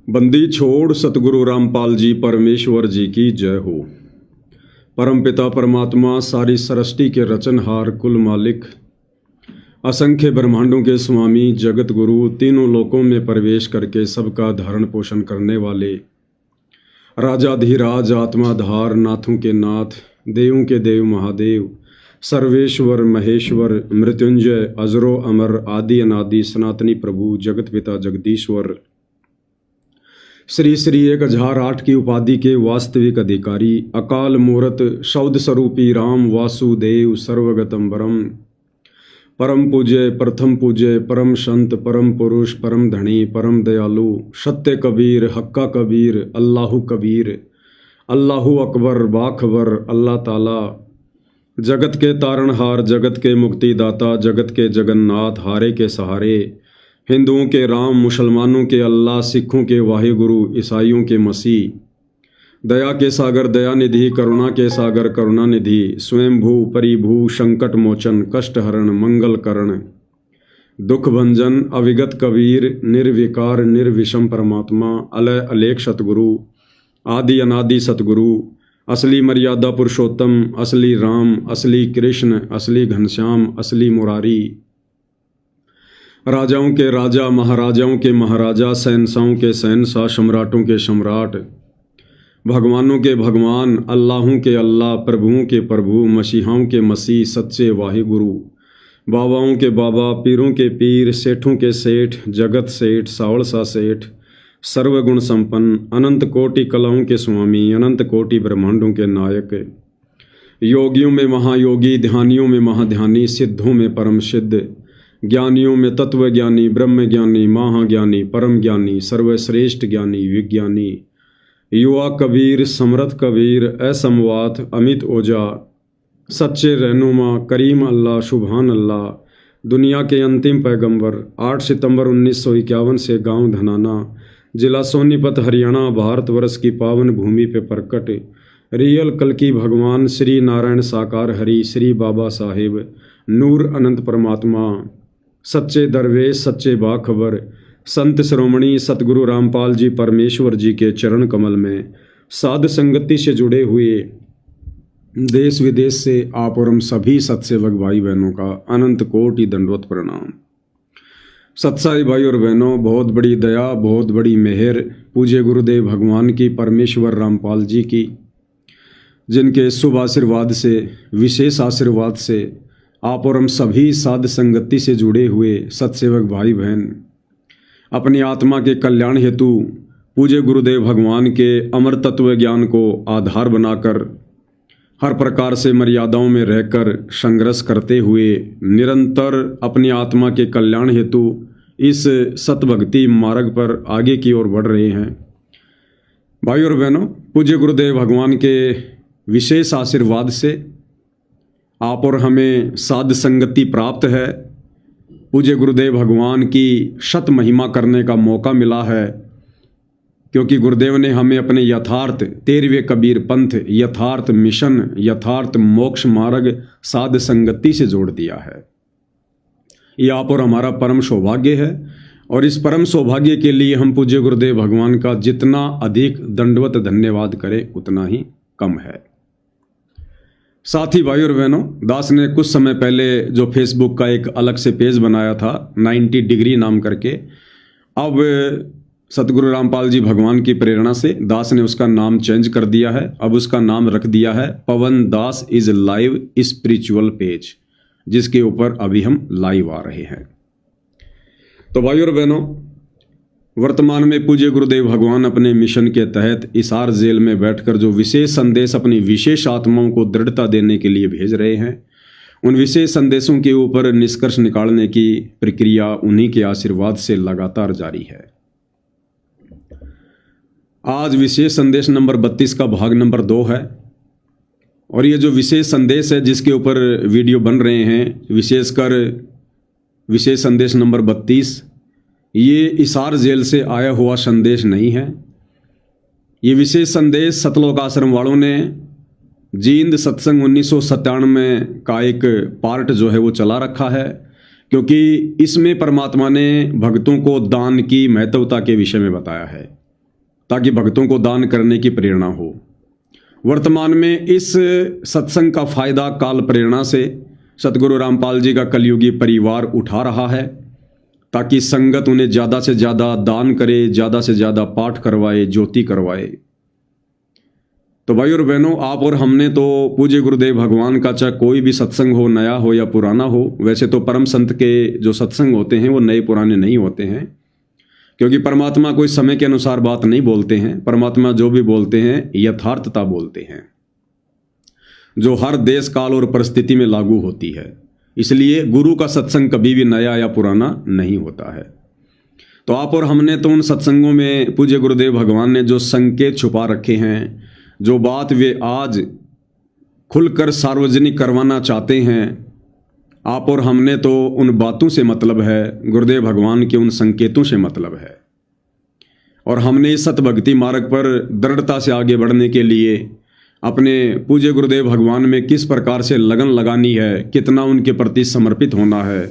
बंदी छोड़ सतगुरु रामपाल जी परमेश्वर जी की जय हो। परमपिता परमात्मा सारी सृष्टि के रचनहार कुल मालिक असंख्य ब्रह्मांडों के स्वामी जगत गुरु तीनों लोकों में प्रवेश करके सबका धारण पोषण करने वाले राजाधिराज आत्माधार नाथों के नाथ देवों के देव महादेव सर्वेश्वर महेश्वर मृत्युंजय अजरो अमर आदि अनादि सनातनी प्रभु जगत पिता जगदीश्वर श्री श्री 1008 की उपाधि के वास्तविक अधिकारी अकाल मूर्त शब्द स्वरूपी राम वासुदेव सर्वगतम परम पूज्य प्रथम पूज्य परम संत परम पुरुष परम धनी परम दयालु सत्य कबीर हक्का कबीर अल्लाहु कबीर अल्लाहु अकबर बाखबर अल्लाह ताला जगत के तारणहार जगत के मुक्तिदाता जगत के जगन्नाथ हारे के सहारे हिंदुओं के राम मुसलमानों के अल्लाह सिखों के वाहिगुरु ईसाइयों के मसीह दया के सागर दयानिधि करुणा के सागर करुणानिधि स्वयंभू परिभू संकट मोचन कष्ट हरण मंगल करण दुख भंजन अविगत कबीर निर्विकार निर्विषम परमात्मा अलय अलेख सतगुरु आदि अनादि सतगुरु असली मर्यादा पुरुषोत्तम असली राम असली कृष्ण असली घनश्याम असली मुरारी राजाओं के राजा महाराजाओं के महाराजा शहंशाहों के शहंशाह सम्राटों के सम्राट भगवानों के भगवान अल्लाहों के अल्लाह प्रभुओं के प्रभु मसीहाओं के मसीह सच्चे वाहिगुरु बाबाओं के बाबा पीरों के पीर सेठों के सेठ जगत सेठ सावलसा सेठ सर्वगुण संपन्न अनंत कोटि कलाओं के स्वामी अनंत कोटि ब्रह्मांडों के नायक योगियों में महायोगी ध्यानियों में महाध्यानी सिद्धों में परम सिद्ध ज्ञानियों में तत्व ज्ञानी ब्रह्म ज्ञानी महाज्ञानी परम ज्ञानी सर्वश्रेष्ठ ज्ञानी विज्ञानी युवा कबीर समर्थ कबीर असमवात अमित ओजा सच्चे रहनुमा करीम अल्लाह शुभान अल्लाह दुनिया के अंतिम पैगंबर 8 सितंबर 1951 से गांव धनाना जिला सोनीपत हरियाणा भारतवर्ष की पावन भूमि पे प्रकट रियल कल्कि भगवान श्री नारायण साकार हरि श्री बाबा साहेब नूर अनंत परमात्मा सच्चे दरवेश सच्चे बाखबर संत श्रोमणी सतगुरु रामपाल जी परमेश्वर जी के चरण कमल में साध संगति से जुड़े हुए देश विदेश से आप और हम सभी सत्सेवक भाई बहनों का अनंत कोटि दंडवत प्रणाम। सत्साई भाई और बहनों, बहुत बड़ी दया बहुत बड़ी मेहर पूज्य गुरुदेव भगवान की परमेश्वर रामपाल जी की, जिनके शुभ आशीर्वाद से विशेष आशीर्वाद से आप और हम सभी साध संगति से जुड़े हुए सत्सेवक भाई बहन अपनी आत्मा के कल्याण हेतु पूज्य गुरुदेव भगवान के अमर तत्व ज्ञान को आधार बनाकर हर प्रकार से मर्यादाओं में रहकर संघर्ष करते हुए निरंतर अपनी आत्मा के कल्याण हेतु इस सतभक्ति मार्ग पर आगे की ओर बढ़ रहे हैं। भाई और बहनों, पूज्य गुरुदेव भगवान के विशेष आशीर्वाद से आप और हमें साध संगति प्राप्त है। पूज्य गुरुदेव भगवान की शत महिमा करने का मौका मिला है, क्योंकि गुरुदेव ने हमें अपने यथार्थ 13वें कबीर पंथ यथार्थ मिशन यथार्थ मोक्ष मार्ग साध संगति से जोड़ दिया है। ये आप और हमारा परम सौभाग्य है, और इस परम सौभाग्य के लिए हम पूज्य गुरुदेव भगवान का जितना अधिक दंडवत धन्यवाद करें उतना ही कम है। साथी भाई और बहनों, दास ने कुछ समय पहले जो फेसबुक का एक अलग से पेज बनाया था 90 डिग्री नाम करके, अब सतगुरु रामपाल जी भगवान की प्रेरणा से दास ने उसका नाम चेंज कर दिया है। अब उसका नाम रख दिया है पवन दास इज लाइव स्पिरिचुअल पेज, जिसके ऊपर अभी हम लाइव आ रहे हैं। तो भाई और बहनों, वर्तमान में पूज्य गुरुदेव भगवान अपने मिशन के तहत हिसार जेल में बैठकर जो विशेष संदेश अपनी विशेष आत्माओं को दृढ़ता देने के लिए भेज रहे हैं, उन विशेष संदेशों के ऊपर निष्कर्ष निकालने की प्रक्रिया उन्हीं के आशीर्वाद से लगातार जारी है। आज विशेष संदेश नंबर 32 का भाग नंबर 2 है, और ये जो विशेष संदेश है जिसके ऊपर वीडियो बन रहे हैं, विशेषकर विशेष संदेश नंबर 32, ये हिसार जेल से आया हुआ संदेश नहीं है। ये विशेष संदेश सतलोक आश्रम वालों ने जींद सत्संग 1997 का एक पार्ट जो है वो चला रखा है, क्योंकि इसमें परमात्मा ने भक्तों को दान की महत्वता के विषय में बताया है। ताकि भक्तों को दान करने की प्रेरणा हो। वर्तमान में इस सत्संग का फायदा काल प्रेरणा से सतगुरु रामपाल जी का कलयुगी परिवार उठा रहा है, ताकि संगत उन्हें ज़्यादा से ज़्यादा दान करे, ज़्यादा से ज़्यादा पाठ करवाए, ज्योति करवाए। तो भाई और बहनों, आप और हमने तो पूज्य गुरुदेव भगवान का चाहे कोई भी सत्संग हो, नया हो या पुराना हो, वैसे तो परम संत के जो सत्संग होते हैं वो नए पुराने नहीं होते हैं, क्योंकि परमात्मा कोई समय के अनुसार बात नहीं बोलते हैं। परमात्मा जो भी बोलते हैं यथार्थता बोलते हैं, जो हर देश काल और परिस्थिति में लागू होती है। इसलिए गुरु का सत्संग कभी भी नया या पुराना नहीं होता है। तो आप और हमने तो उन सत्संगों में पूज्य गुरुदेव भगवान ने जो संकेत छुपा रखे हैं, जो बात वे आज खुलकर सार्वजनिक करवाना चाहते हैं, आप और हमने तो उन बातों से मतलब है, गुरुदेव भगवान के उन संकेतों से मतलब है। और हमने इस सतभक्ति मार्ग पर दृढ़ता से आगे बढ़ने के लिए अपने पूज्य गुरुदेव भगवान में किस प्रकार से लगन लगानी है, कितना उनके प्रति समर्पित होना है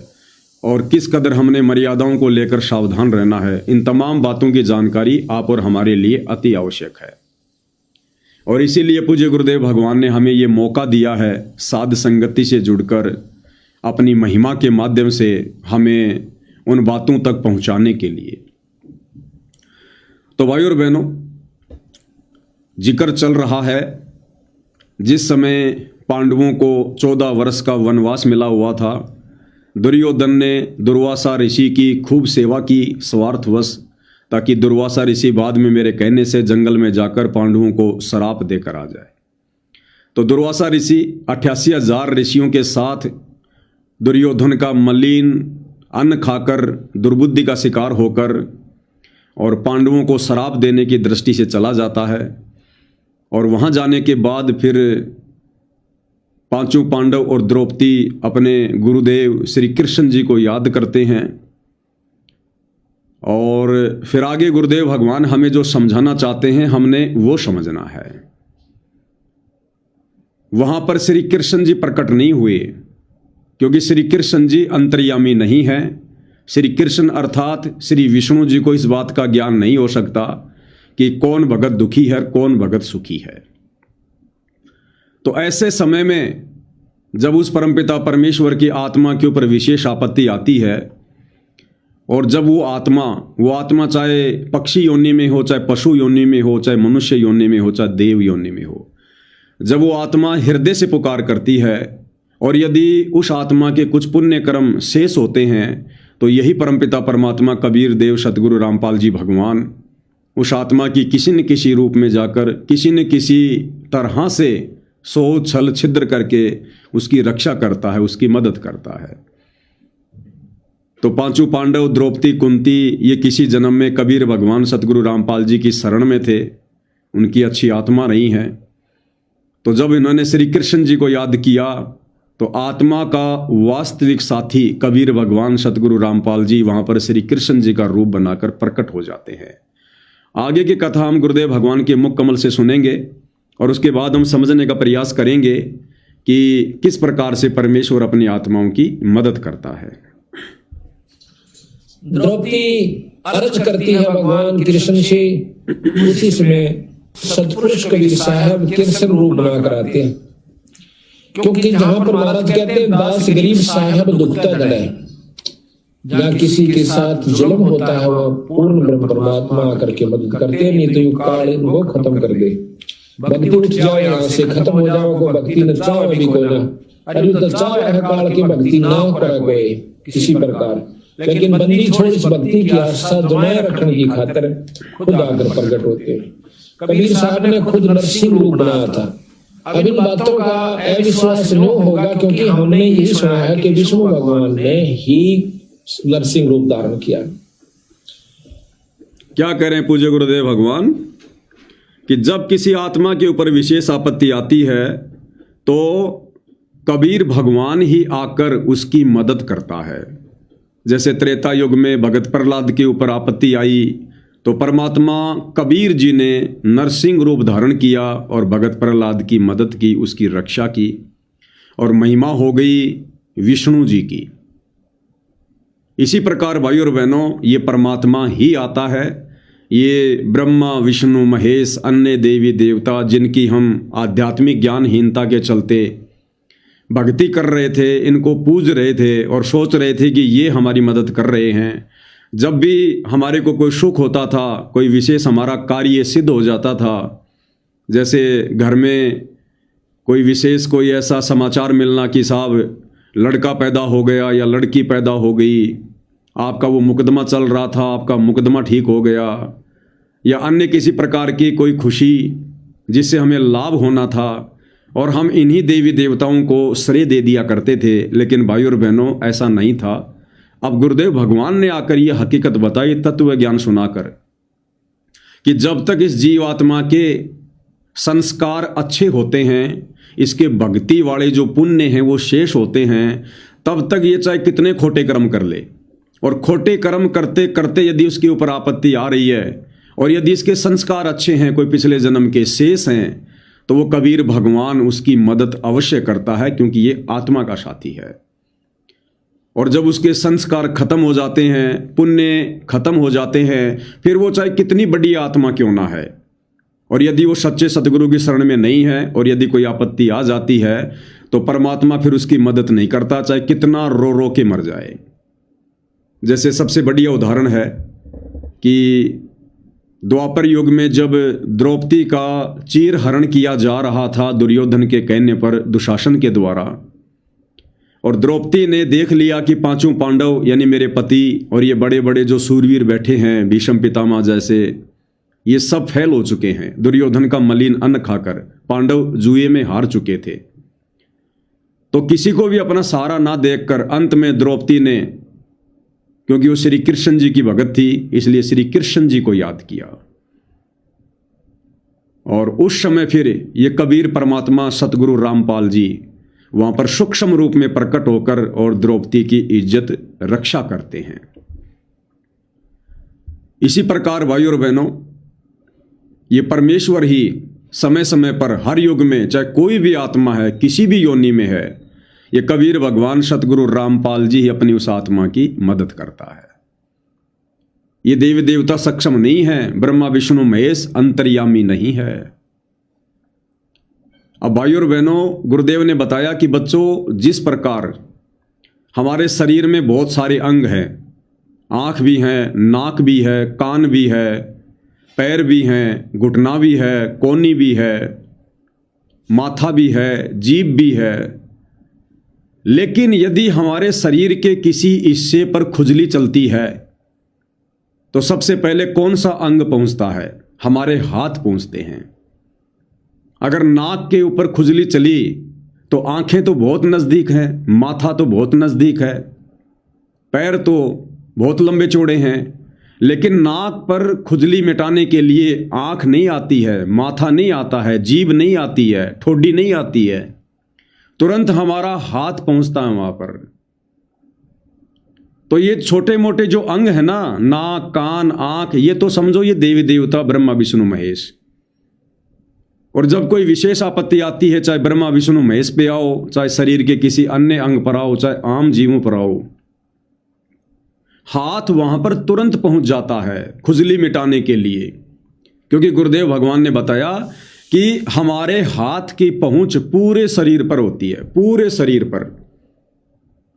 और किस कदर हमने मर्यादाओं को लेकर सावधान रहना है, इन तमाम बातों की जानकारी आप और हमारे लिए अति आवश्यक है। और इसीलिए पूज्य गुरुदेव भगवान ने हमें ये मौका दिया है साध संगति से जुड़कर अपनी महिमा के माध्यम से हमें उन बातों तक पहुंचाने के लिए। तो भाई और बहनों, जिक्र चल रहा है जिस समय पांडवों को 14 वर्ष का वनवास मिला हुआ था, दुर्योधन ने दुर्वासा ऋषि की खूब सेवा की स्वार्थवश, ताकि दुर्वासा ऋषि बाद में मेरे कहने से जंगल में जाकर पांडवों को श्राप देकर आ जाए। तो दुर्वासा ऋषि 88,000 ऋषियों के साथ दुर्योधन का मलिन अन्न खाकर दुर्बुद्धि का शिकार होकर और पांडवों को श्राप देने की दृष्टि से चला जाता है। और वहाँ जाने के बाद फिर पांचों पांडव और द्रौपदी अपने गुरुदेव श्री कृष्ण जी को याद करते हैं। और फिर आगे गुरुदेव भगवान हमें जो समझाना चाहते हैं हमने वो समझना है। वहाँ पर श्री कृष्ण जी प्रकट नहीं हुए, क्योंकि श्री कृष्ण जी अंतर्यामी नहीं है। श्री कृष्ण अर्थात श्री विष्णु जी को इस बात का ज्ञान नहीं हो सकता कि कौन भगत दुखी है, कौन भगत सुखी है। तो ऐसे समय में जब उस परमपिता परमेश्वर की आत्मा के ऊपर विशेष आपत्ति आती है, और जब वो आत्मा चाहे पक्षी योनि में हो, चाहे पशु योनि में हो, चाहे मनुष्य योनि में हो, चाहे देव योनि में हो, जब वो आत्मा हृदय से पुकार करती है, और यदि उस आत्मा के कुछ पुण्य कर्म शेष होते हैं, तो यही परमपिता परमात्मा कबीर देव सतगुरु रामपाल जी भगवान उस आत्मा की किसी न किसी रूप में जाकर किसी न किसी तरह से सो छल छिद्र करके उसकी रक्षा करता है, उसकी मदद करता है। तो पांचों पांडव, द्रौपदी, कुंती, ये किसी जन्म में कबीर भगवान सतगुरु रामपाल जी की शरण में थे, उनकी अच्छी आत्मा रही हैं। तो जब इन्होंने श्री कृष्ण जी को याद किया, तो आत्मा का वास्तविक साथी कबीर भगवान सतगुरु रामपाल जी वहाँ पर श्री कृष्ण जी का रूप बनाकर प्रकट हो जाते हैं। आगे की कथा हम गुरुदेव भगवान के मुख कमल से सुनेंगे, और उसके बाद हम समझने का प्रयास करेंगे कि किस प्रकार से परमेश्वर अपनी आत्माओं की मदद करता है। द्रौपदी अर्ज करती है भगवान कृष्ण से। उसी समय सतपुरुष कबीर साहब कृष्ण रूप बना कर आते हैं, क्योंकि जहां पर महाराज कहते हैं दास गरीब साहब दुखता धड़ा है, ना किसी के साथ जुल्म होता है, वह पूर्ण ब्रह्म परमात्मा आकर के मदद करते हैं। नहीं तो यू काल इनको खत्म कर दे, भक्ति उठ जाओ यहाँ से, खत्म हो जाओ को भक्ति न चाहो भी कोई ना, अरे तो चाहो है काल की भक्ति ना करे कोई किसी प्रकार, लेकिन बंदी छोड़ इस भक्ति की आस्था जमाए रखने की खातिर खुद आकर प्रकट होते हैं। कबीर साहब ने खुद नरसिंह रूप बनाया था। अब इन बातों का अविश्वास नहीं होगा, क्योंकि हमने यही सुना है कि विष्णु भगवान ने ही नरसिंह रूप धारण किया। क्या करें पूज्य गुरुदेव भगवान कि जब किसी आत्मा के ऊपर विशेष आपत्ति आती है, तो कबीर भगवान ही आकर उसकी मदद करता है। जैसे त्रेता युग में भगत प्रहलाद के ऊपर आपत्ति आई, तो परमात्मा कबीर जी ने नरसिंह रूप धारण किया और भगत प्रहलाद की मदद की, उसकी रक्षा की, और महिमा हो गई विष्णु जी की। इसी प्रकार भाई और बहनों, ये परमात्मा ही आता है ये ब्रह्मा विष्णु महेश अन्य देवी देवता जिनकी हम आध्यात्मिक ज्ञानहीनता के चलते भक्ति कर रहे थे, इनको पूज रहे थे और सोच रहे थे कि ये हमारी मदद कर रहे हैं। जब भी हमारे को कोई सुख होता था, कोई विशेष हमारा कार्य सिद्ध हो जाता था, जैसे घर में कोई विशेष कोई ऐसा समाचार मिलना कि साहब लड़का पैदा हो गया या लड़की पैदा हो गई, आपका वो मुकदमा चल रहा था, आपका मुकदमा ठीक हो गया, या अन्य किसी प्रकार की कोई खुशी जिससे हमें लाभ होना था, और हम इन्हीं देवी देवताओं को श्रेय दे दिया करते थे। लेकिन भाइयों और बहनों, ऐसा नहीं था। अब गुरुदेव भगवान ने आकर ये हकीकत बताई तत्व ज्ञान सुनाकर कि जब तक इस जीवात्मा के संस्कार अच्छे होते हैं, इसके भक्ति वाले जो पुण्य हैं वो शेष होते हैं, तब तक ये चाहे कितने खोटे कर्म कर ले, और खोटे कर्म करते करते यदि उसके ऊपर आपत्ति आ रही है और यदि इसके संस्कार अच्छे हैं, कोई पिछले जन्म के शेष हैं, तो वो कबीर भगवान उसकी मदद अवश्य करता है, क्योंकि ये आत्मा का साथी है। और जब उसके संस्कार खत्म हो जाते हैं, पुण्य खत्म हो जाते हैं, फिर वो चाहे कितनी बड़ी आत्मा क्यों ना है, और यदि वो सच्चे सतगुरु की शरण में नहीं है और यदि कोई आपत्ति आ जाती है, तो परमात्मा फिर उसकी मदद नहीं करता, चाहे कितना रो रो के मर जाए। जैसे सबसे बढ़िया उदाहरण है कि द्वापर युग में जब द्रौपदी का चीर हरण किया जा रहा था दुर्योधन के कहने पर दुशासन के द्वारा, और द्रौपदी ने देख लिया कि पांचों पांडव यानी मेरे पति और ये बड़े बड़े जो सूरवीर बैठे हैं, भीष्म पितामह जैसे, ये सब फेल हो चुके हैं दुर्योधन का मलिन अन्न खाकर, पांडव जुए में हार चुके थे। तो किसी को भी अपना सहारा ना देखकर अंत में द्रौपदी ने, क्योंकि वो श्री कृष्ण जी की भगत थी, इसलिए श्री कृष्ण जी को याद किया। और उस समय फिर ये कबीर परमात्मा सतगुरु रामपाल जी वहां पर सूक्ष्म रूप में प्रकट होकर और द्रौपदी की इज्जत रक्षा करते हैं। इसी प्रकार भाइयों और बहनों, ये परमेश्वर ही समय समय पर हर युग में, चाहे कोई भी आत्मा है, किसी भी योनि में है, ये कबीर भगवान सतगुरु रामपाल जी ही अपनी उस आत्मा की मदद करता है। ये देवी देवता सक्षम नहीं है, ब्रह्मा विष्णु महेश अंतर्यामी नहीं है। अब भाइयों और बहनों, गुरुदेव ने बताया कि बच्चों, जिस प्रकार हमारे शरीर में बहुत सारे अंग हैं, आँख भी है, नाक भी है, कान भी है, पैर भी हैं, घुटना भी है, कोहनी भी है, माथा भी है, जीभ भी है, लेकिन यदि हमारे शरीर के किसी हिस्से पर खुजली चलती है तो सबसे पहले कौन सा अंग पहुंचता है? हमारे हाथ पहुंचते हैं। अगर नाक के ऊपर खुजली चली तो आंखें तो बहुत नज़दीक हैं, माथा तो बहुत नज़दीक है, पैर तो बहुत लंबे चौड़े हैं, लेकिन नाक पर खुजली मिटाने के लिए आंख नहीं आती है, माथा नहीं आता है, जीभ नहीं आती है, ठोडी नहीं आती है, तुरंत हमारा हाथ पहुंचता है वहां पर। तो ये छोटे मोटे जो अंग है ना, नाक, कान, आंख, ये तो समझो ये देवी देवता ब्रह्मा विष्णु महेश। और जब कोई विशेष आपत्ति आती है, चाहे ब्रह्मा विष्णु महेश पे आओ, चाहे शरीर के किसी अन्य अंग पर आओ, चाहे आम जीवों पर आओ, हाथ वहां पर तुरंत पहुंच जाता है खुजली मिटाने के लिए। क्योंकि गुरुदेव भगवान ने बताया कि हमारे हाथ की पहुंच पूरे शरीर पर होती है, पूरे शरीर पर।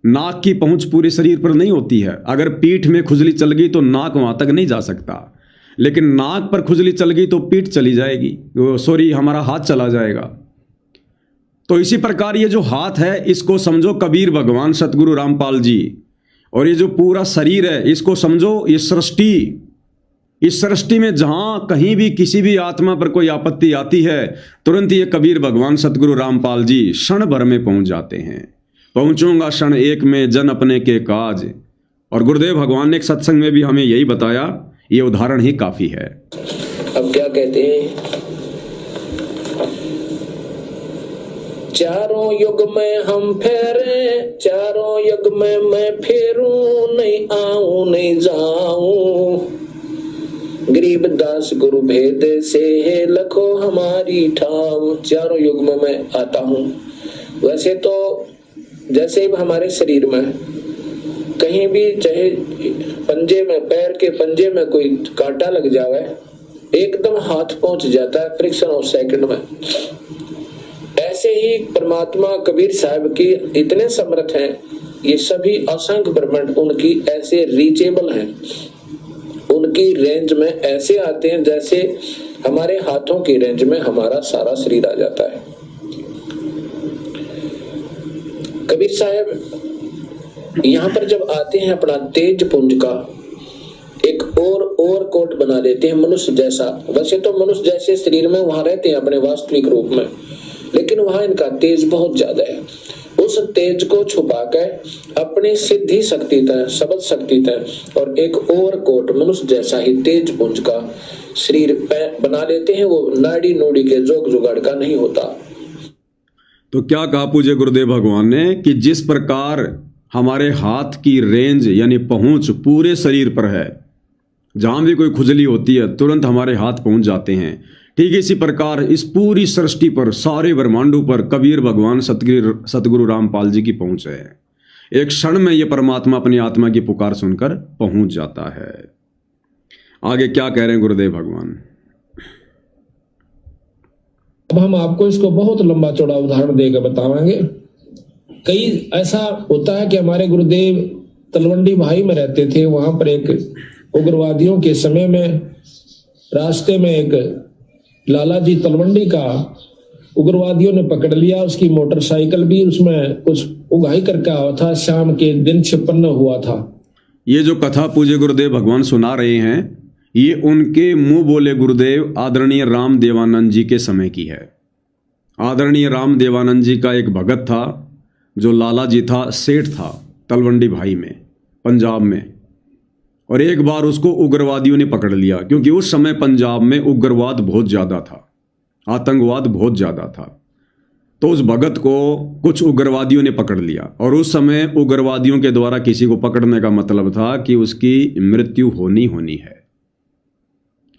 नाक की पहुंच पूरे शरीर पर नहीं होती है। अगर पीठ में खुजली चल गई तो नाक वहां तक नहीं जा सकता, लेकिन नाक पर खुजली चल गई तो पीठ चली जाएगी, हमारा हाथ चला जाएगा। तो इसी प्रकार ये जो हाथ है, इसको समझो कबीर भगवान सतगुरु रामपाल जी, और ये जो पूरा शरीर है इसको समझो ये सृष्टि। इस सृष्टि में जहां कहीं भी किसी भी आत्मा पर कोई आपत्ति आती है, तुरंत ये कबीर भगवान सतगुरु रामपाल जी क्षण भर में पहुंच जाते हैं। पहुंचूंगा क्षण एक में जन अपने के काज। और गुरुदेव भगवान ने एक सत्संग में भी हमें यही बताया, ये उदाहरण ही काफी है। अब क्या कहते हैं, चारों युग में हम फेरे, चारों युग में मैं फेरूं, नहीं आऊं नहीं जाऊं, गरीब दास गुरु भेद से लखो हमारी ठाव। चारों युग में मैं आता हूं। वैसे तो जैसे हमारे शरीर में कहीं भी, चाहे पंजे में, पैर के पंजे में कोई कांटा लग जावे, एकदम हाथ पहुंच जाता है फ्रिक्शन ऑफ सेकंड में। ऐसे ही परमात्मा कबीर साहब की इतने समर्थ हैं, ये सभी असंख्य ब्रह्मांड उनकी ऐसे रीचेबल हैं, उनकी रेंज में ऐसे आते हैं जैसे हमारे हाथों की रेंज में हमारा सारा शरीर आ जाता है। कबीर साहब यहाँ पर जब आते हैं अपना तेज पुंज का एक और कोट बना लेते हैं मनुष्य जैसा। वैसे तो मनुष्य जैसे शरीर में वहां रहते हैं अपने वास्तविक रूप में, लेकिन वहां इनका तेज बहुत ज्यादा है। उस तेज को छुपा कर अपनी सिद्धि शक्ति तय, शब्द शक्ति तय और एक और कोट मनुष्य जैसा ही तेज पुंज का शरीर बना लेते हैं। वो नाड़ी नोड़ी के जोग जुगाड़ का नहीं होता। तो क्या कहा पूज्य गुरुदेव भगवान ने कि जिस प्रकार हमारे हाथ की रेंज यानी पहुंच पूरे शरीर पर है, जहां भी कोई खुजली होती है तुरंत हमारे हाथ पहुंच जाते हैं, ठीक इसी प्रकार इस पूरी सृष्टि पर, सारे ब्रह्मांडों पर कबीर भगवान सतगुरु रामपाल जी की पहुंच है। एक क्षण में ये परमात्मा अपनी आत्मा की पुकार सुनकर पहुंच जाता है। आगे क्या कह रहे हैं गुरुदेव भगवान? अब हम आपको इसको बहुत लंबा चौड़ा उदाहरण देकर बताएंगे। कई ऐसा होता है कि हमारे गुरुदेव तलवंडी भाई में रहते थे, वहां पर एक उग्रवादियों के समय में रास्ते में एक लाला जी तलवंडी का उग्रवादियों ने पकड़ लिया। उसकी मोटरसाइकिल भी उसमें कुछ उगाही करके आया था, शाम के दिन 56 हुआ था। ये जो कथा पूज्य गुरुदेव भगवान सुना रहे हैं, ये उनके मुंह बोले गुरुदेव आदरणीय राम देवानंद जी के समय की है। आदरणीय राम देवानंद जी का एक भगत था जो लाला जी था, सेठ था तलवंडी भाई में, पंजाब में, और एक बार उसको उग्रवादियों ने पकड़ लिया, क्योंकि उस समय पंजाब में उग्रवाद बहुत ज़्यादा था, आतंकवाद बहुत ज़्यादा था। तो उस भगत को कुछ उग्रवादियों ने पकड़ लिया, और उस समय उग्रवादियों के द्वारा किसी को पकड़ने का मतलब था कि उसकी मृत्यु होनी है।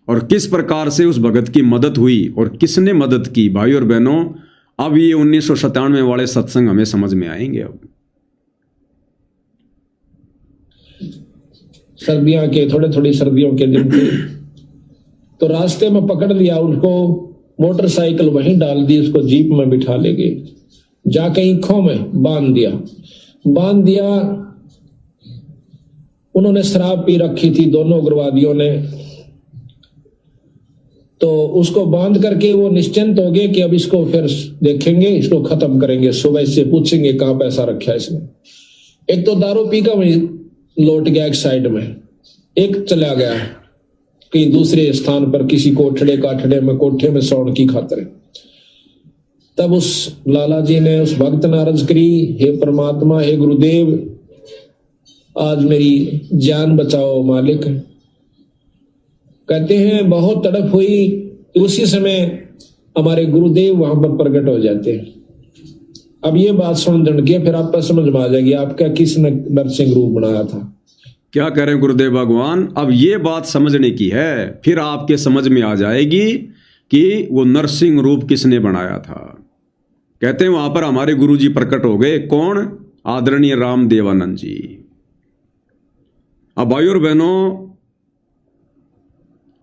और किस प्रकार से उस भगत की मदद हुई और किसने मदद की, भाई और बहनों, अब ये 1997 वाले सत्संग हमें समझ में आएंगे। अब सर्दियों के थोड़ी सर्दियों के दिन थे, तो रास्ते में पकड़ लिया उनको, मोटरसाइकिल वहीं डाल दी, उसको जीप में बिठा ले गए, जा कहीं खो में बांध दिया। उन्होंने शराब पी रखी थी दोनों उग्रवादियों ने, तो उसको बांध करके वो निश्चिंत हो गए कि अब इसको फिर देखेंगे, इसको खत्म करेंगे, सुबह से पूछेंगे कहां पैसा रखा है इसने। एक तो दारू पी कर वहीं लौट गया एक साइड में, एक चला गया कहीं दूसरे स्थान पर किसी कोठड़े में सौण की खातिर। तब उस लाला जी ने उस भक्त ने अर्ज करी, हे परमात्मा, हे गुरुदेव, आज मेरी जान बचाओ मालिक। कहते हैं बहुत तड़प हुई, उसी समय हमारे गुरुदेव वहां पर प्रकट हो जाते हैं। अब ये बात सुन के फिर आपको समझ में आ जाएगी आपका किसने नरसिंह रूप बनाया था। क्या कह रहे हैं गुरुदेव भगवान? अब ये बात समझने की है, फिर आपके समझ में आ जाएगी कि वो नरसिंह रूप किसने बनाया था। कहते हैं वहां पर हमारे गुरुजी प्रकट हो गए। कौन? आदरणीय राम देवानंद जी। अब भाई और बहनों,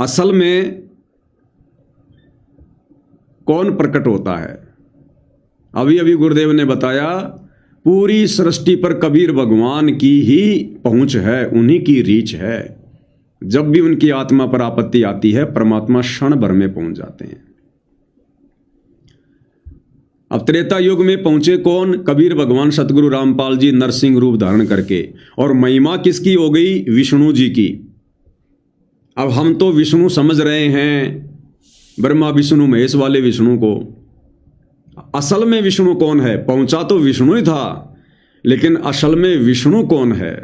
असल में कौन प्रकट होता है? अभी अभी गुरुदेव ने बताया, पूरी सृष्टि पर कबीर भगवान की ही पहुंच है, उन्हीं की रीच है। जब भी उनकी आत्मा पर आपत्ति आती है, परमात्मा क्षण भर में पहुंच जाते हैं। अब त्रेता युग में पहुंचे कौन? कबीर भगवान सतगुरु रामपाल जी नरसिंह रूप धारण करके। और महिमा किसकी हो गई? विष्णु जी की। अब हम तो विष्णु समझ रहे हैं, ब्रह्मा विष्णु महेश वाले विष्णु को। असल में विष्णु कौन है? पहुंचा तो विष्णु ही था, लेकिन असल में विष्णु कौन है?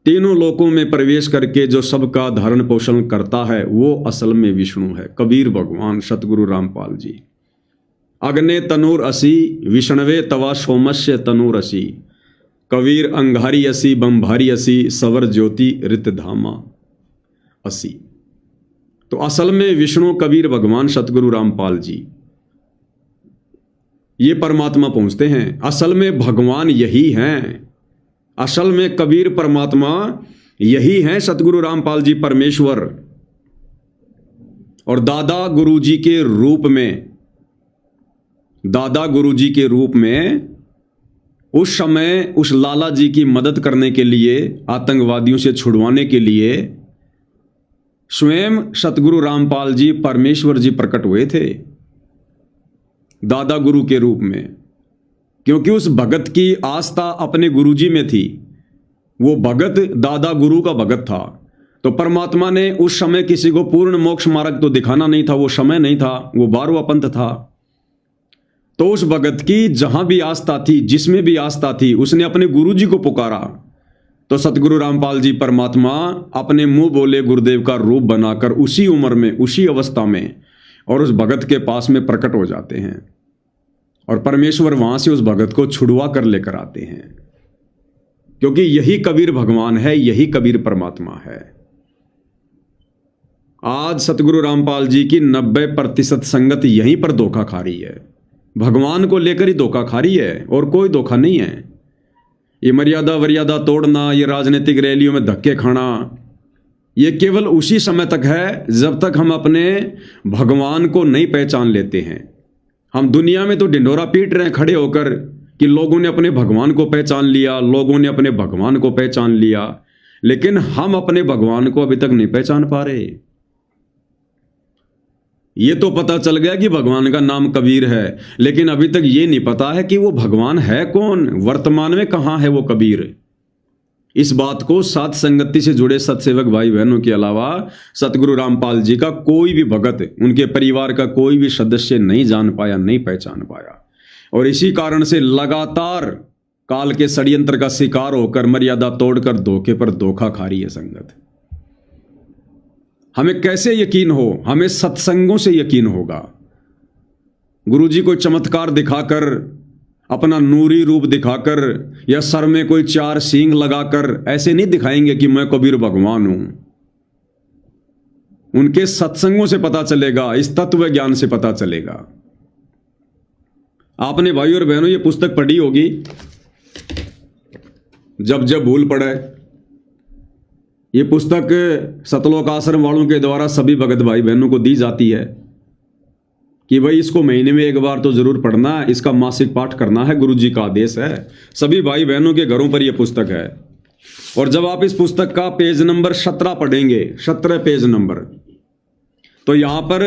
तीनों लोकों में प्रवेश करके जो सबका धारण पोषण करता है, वो असल में विष्णु है, कबीर भगवान सतगुरु रामपाल जी। अग्ने तनूर असी विष्णवे तवा सोमस्य तनूर असी, कबीर अंगारी असी बंभारी असी, सवर ज्योति रितधामा असी। तो असल में विष्णु कबीर भगवान सतगुरु रामपाल जी, ये परमात्मा पहुंचते हैं। असल में भगवान यही हैं। असल में कबीर परमात्मा यही हैं सतगुरु रामपाल जी परमेश्वर। और दादा गुरुजी के रूप में, दादा गुरुजी के रूप में उस समय उस लाला जी की मदद करने के लिए, आतंकवादियों से छुड़वाने के लिए स्वयं सतगुरु रामपाल जी परमेश्वर जी प्रकट हुए थे दादा गुरु के रूप में। क्योंकि उस भगत की आस्था अपने गुरुजी में थी, वो भगत दादा गुरु का भगत था। तो परमात्मा ने उस समय किसी को पूर्ण मोक्ष मार्ग तो दिखाना नहीं था, वो समय नहीं था, वो 12वां पंथ था। तो उस भगत की जहां भी आस्था थी, जिसमें भी आस्था थी, उसने अपने गुरुजी को पुकारा। तो सतगुरु रामपाल जी परमात्मा अपने मुंह बोले गुरुदेव का रूप बनाकर उसी उम्र में, उसी अवस्था में और उस भगत के पास में प्रकट हो जाते हैं। और परमेश्वर वहां से उस भगत को छुड़वा कर लेकर आते हैं। क्योंकि यही कबीर भगवान है, यही कबीर परमात्मा है। आज सतगुरु रामपाल जी की 90% संगत यहीं पर धोखा खा रही है, भगवान को लेकर ही धोखा खा रही है, और कोई धोखा नहीं है। ये मर्यादा वर्यादा तोड़ना, ये राजनीतिक रैलियों में धक्के खाना, ये केवल उसी समय तक है जब तक हम अपने भगवान को नहीं पहचान लेते हैं। हम दुनिया में तो ढिंढोरा पीट रहे हैं खड़े होकर कि लोगों ने अपने भगवान को पहचान लिया, लोगों ने अपने भगवान को पहचान लिया, लेकिन हम अपने भगवान को अभी तक नहीं पहचान पा रहे। ये तो पता चल गया कि भगवान का नाम कबीर है, लेकिन अभी तक ये नहीं पता है कि वो भगवान है कौन, वर्तमान में कहाँ है वो कबीर। इस बात को साथ संगति से जुड़े सत्सेवक भाई बहनों के अलावा सतगुरु रामपाल जी का कोई भी भगत, उनके परिवार का कोई भी सदस्य नहीं जान पाया, नहीं पहचान पाया। और इसी कारण से लगातार काल के षड्यंत्र का शिकार होकर मर्यादा तोड़कर धोखे पर धोखा खा रही है संगत। हमें कैसे यकीन हो? हमें सत्संगों से यकीन होगा। गुरुजी को चमत्कार दिखाकर, अपना नूरी रूप दिखाकर, या सर में कोई 4 सींग लगाकर ऐसे नहीं दिखाएंगे कि मैं कबीर भगवान हूं। उनके सत्संगों से पता चलेगा, इस तत्व ज्ञान से पता चलेगा। आपने भाई और बहनों ये पुस्तक पढ़ी होगी, जब जब भूल पड़े। ये पुस्तक सतलोक आश्रम वालों के द्वारा सभी भगत भाई बहनों को दी जाती है कि भाई इसको महीने में एक बार तो जरूर पढ़ना, इसका मासिक पाठ करना है, गुरुजी का आदेश है। सभी भाई बहनों के घरों पर यह पुस्तक है। और जब आप इस पुस्तक का पेज नंबर 17 पढ़ेंगे, 17 पेज नंबर, तो यहां पर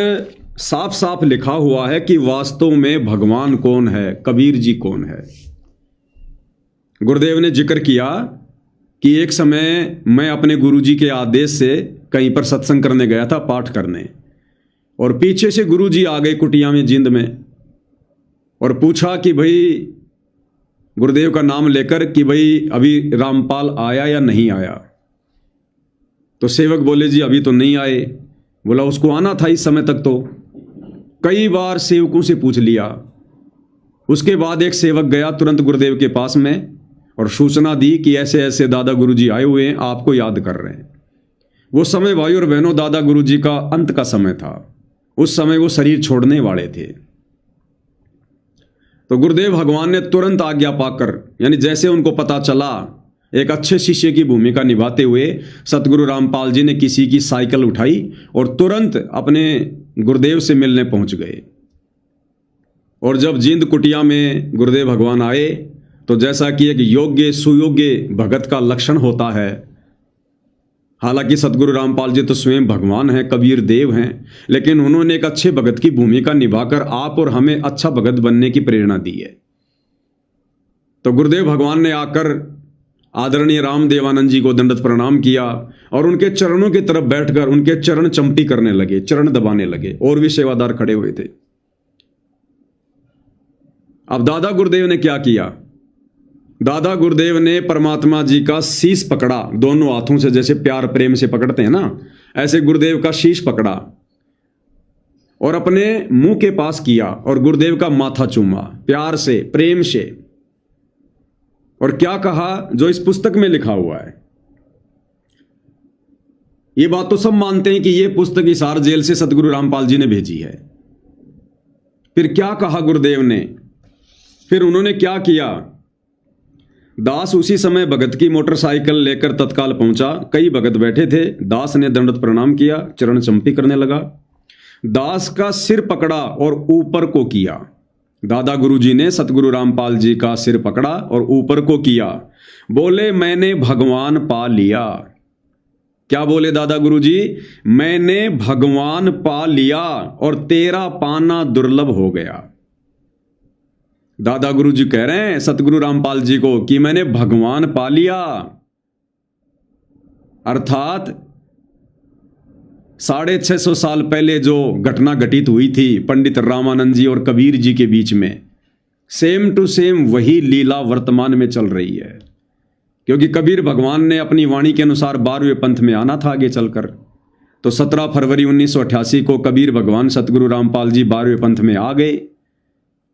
साफ साफ लिखा हुआ है कि वास्तव में भगवान कौन है, कबीर जी कौन है। गुरुदेव ने जिक्र किया कि एक समय मैं अपने गुरुजी के आदेश से कहीं पर सत्संग करने गया था, पाठ करने, और पीछे से गुरुजी आ गए कुटिया में, जिंद में, और पूछा कि भाई गुरुदेव का नाम लेकर कि भाई अभी रामपाल आया या नहीं आया। तो सेवक बोले जी अभी तो नहीं आए। बोला उसको आना था इस समय तक। तो कई बार सेवकों से पूछ लिया। उसके बाद एक सेवक गया तुरंत गुरुदेव के पास में और सूचना दी कि ऐसे ऐसे दादा गुरुजी आए हुए हैं, आपको याद कर रहे हैं। वो समय भाई और बहनों दादा गुरुजी का अंत का समय था। उस समय वो शरीर छोड़ने वाले थे। तो गुरुदेव भगवान ने तुरंत आज्ञा पाकर, यानी जैसे उनको पता चला, एक अच्छे शिष्य की भूमिका निभाते हुए सतगुरु रामपाल जी ने किसी की साइकिल उठाई और तुरंत अपने गुरुदेव से मिलने पहुंच गए। और जब जिंद कुटिया में गुरुदेव भगवान आए तो जैसा कि एक योग्य सुयोग्य भगत का लक्षण होता है, हालांकि सतगुरु रामपाल जी तो स्वयं भगवान हैं, कबीर देव हैं, लेकिन उन्होंने एक अच्छे भगत की भूमिका निभाकर आप और हमें अच्छा भगत बनने की प्रेरणा दी है। तो गुरुदेव भगवान ने आकर आदरणीय रामदेवानंद जी को दंडवत प्रणाम किया और उनके चरणों की तरफ बैठकर उनके चरण चंपी करने लगे, चरण दबाने लगे। और भी सेवादार खड़े हुए थे। अब दादा गुरुदेव ने क्या किया? दादा गुरुदेव ने परमात्मा जी का शीश पकड़ा दोनों हाथों से, जैसे प्यार प्रेम से पकड़ते हैं ना, ऐसे गुरुदेव का शीश पकड़ा और अपने मुंह के पास किया और गुरुदेव का माथा चूमा प्यार से, प्रेम से। और क्या कहा जो इस पुस्तक में लिखा हुआ है। ये बात तो सब मानते हैं कि ये पुस्तक हिसार जेल से सतगुरु रामपाल जी ने भेजी है। फिर क्या कहा गुरुदेव ने? फिर उन्होंने क्या किया? दास उसी समय भगत की मोटरसाइकिल लेकर तत्काल पहुंचा। कई भगत बैठे थे। दास ने दंडवत प्रणाम किया, चरण चंपी करने लगा। दास का सिर पकड़ा और ऊपर को किया। दादा गुरुजी ने सतगुरु रामपाल जी का सिर पकड़ा और ऊपर को किया। बोले, मैंने भगवान पा लिया। क्या बोले दादा गुरुजी? मैंने भगवान पा लिया और तेरा पाना दुर्लभ हो गया। दादा गुरुजी कह रहे हैं सतगुरु रामपाल जी को कि मैंने भगवान पा लिया, अर्थात 650 साल पहले जो घटना घटित हुई थी पंडित रामानंद जी और कबीर जी के बीच में, सेम टू सेम वही लीला वर्तमान में चल रही है। क्योंकि कबीर भगवान ने अपनी वाणी के अनुसार 12वें पंथ में आना था आगे चलकर। तो 17 फरवरी 1988 को कबीर भगवान सतगुरु रामपाल जी 12वें पंथ में आ गए।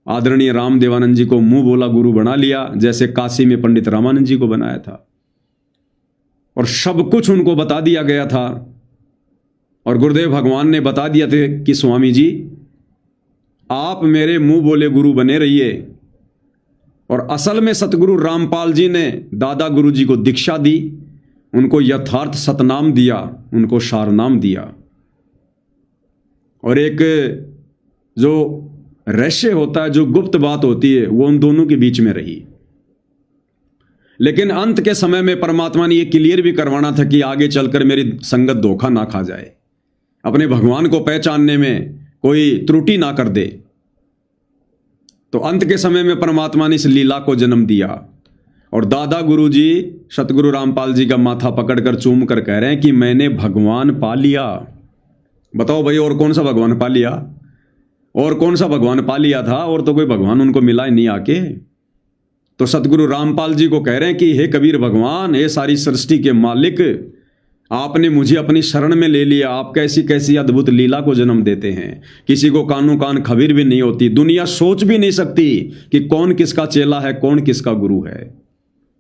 आदरणीय राम देवानंद जी को मुंह बोला गुरु बना लिया, जैसे काशी में पंडित रामानंद जी को बनाया था, और सब कुछ उनको बता दिया गया था। और गुरुदेव भगवान ने बता दिया था कि स्वामी जी आप मेरे मुंह बोले गुरु बने रहिए। और असल में सतगुरु रामपाल जी ने दादा गुरु जी को दीक्षा दी, उनको यथार्थ सतनाम दिया, उनको सारनाम दिया। और एक जो रहस्य होता है, जो गुप्त बात होती है, वो उन दोनों के बीच में रही। लेकिन अंत के समय में परमात्मा ने ये क्लियर भी करवाना था कि आगे चलकर मेरी संगत धोखा ना खा जाए, अपने भगवान को पहचानने में कोई त्रुटि ना कर दे। तो अंत के समय में परमात्मा ने इस लीला को जन्म दिया। और दादा गुरु जी सतगुरु रामपाल जी का माथा पकड़कर चूम कर कह रहे हैं कि मैंने भगवान पा लिया। बताओ भाई, और कौन सा भगवान पा लिया? और कौन सा भगवान पा लिया था? और तो कोई भगवान उनको मिला ही नहीं आके। तो सतगुरु रामपाल जी को कह रहे हैं कि हे कबीर भगवान, हे सारी सृष्टि के मालिक, आपने मुझे अपनी शरण में ले लिया। आप कैसी कैसी अद्भुत लीला को जन्म देते हैं, किसी को कानों कान खबर भी नहीं होती। दुनिया सोच भी नहीं सकती कि कौन किसका चेला है, कौन किसका गुरु है।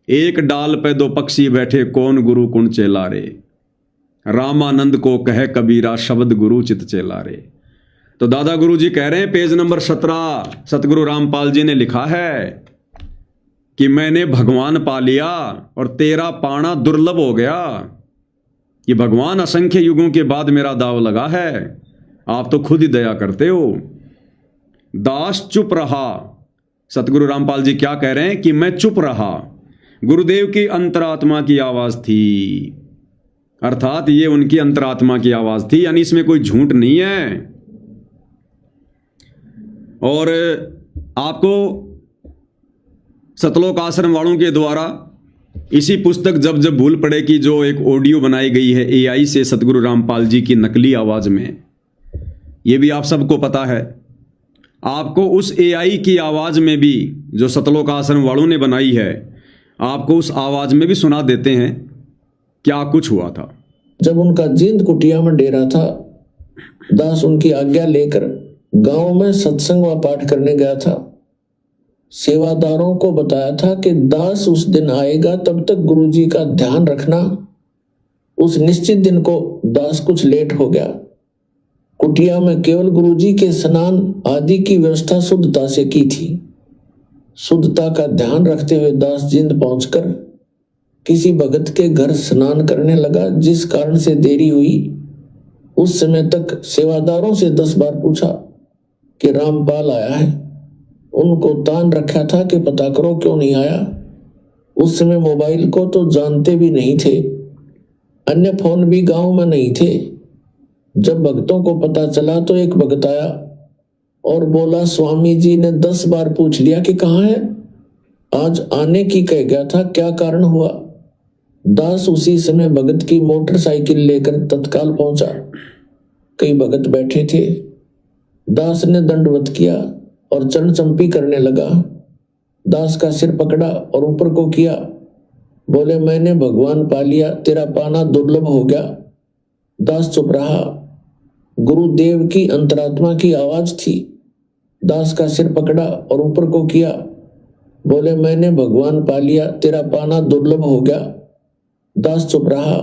एक डाल पे दो पक्षी बैठे, कौन गुरु कौन चेला रे। रामानंद को कहे कबीरा, शब्द गुरु चित चेला रे। तो दादा गुरु जी कह रहे हैं, पेज नंबर 17 सतगुरु रामपाल जी ने लिखा है कि मैंने भगवान पा लिया और तेरा पाना दुर्लभ हो गया। कि भगवान असंख्य युगों के बाद मेरा दाव लगा है, आप तो खुद ही दया करते हो। दास चुप रहा। सतगुरु रामपाल जी क्या कह रहे हैं कि मैं चुप रहा। गुरुदेव की अंतरात्मा की आवाज थी, अर्थात ये उनकी अंतरात्मा की आवाज थी, यानी इसमें कोई झूठ नहीं है। और आपको सतलोक आश्रम वालों के द्वारा इसी पुस्तक जब जब भूल पड़े कि जो एक ऑडियो बनाई गई है एआई से सतगुरु रामपाल जी की नकली आवाज में, ये भी आप सबको पता है। आपको उस एआई की आवाज में भी जो सतलोक आश्रम वालों ने बनाई है, आपको उस आवाज में भी सुना देते हैं क्या कुछ हुआ था। जब उनका जिंद कुटिया में डेरा था, दास उनकी आज्ञा लेकर गांव में सत्संग व पाठ करने गया था। सेवादारों को बताया था कि दास उस दिन आएगा, तब तक गुरुजी का ध्यान रखना। उस निश्चित दिन को दास कुछ लेट हो गया। कुटिया में केवल गुरुजी के स्नान आदि की व्यवस्था शुद्धता से की थी। शुद्धता का ध्यान रखते हुए दास जिंद पहुंचकर किसी भगत के घर स्नान करने लगा, जिस कारण से देरी हुई। उस समय तक सेवादारों से 10 बार पूछा कि रामपाल आया है। उनको तान रखा था कि पता करो क्यों नहीं आया। उस समय मोबाइल को तो जानते भी नहीं थे, अन्य फोन भी गांव में नहीं थे। जब भक्तों को पता चला तो एक भक्त आया और बोला, स्वामी जी ने 10 बार पूछ लिया कि कहाँ है, आज आने की कह गया था, क्या कारण हुआ। दास उसी समय भगत की मोटरसाइकिल लेकर तत्काल पहुंचा। कई भगत बैठे थे। दास ने दंडवत किया और चरण चंपी करने लगा। दास का सिर पकड़ा और ऊपर को किया। बोले, मैंने भगवान पा लिया, तेरा पाना दुर्लभ हो गया। दास चुप रहा। गुरुदेव की अंतरात्मा की आवाज थी। दास का सिर पकड़ा और ऊपर को किया। बोले, मैंने भगवान पा लिया, तेरा पाना दुर्लभ हो गया। दास चुप रहा।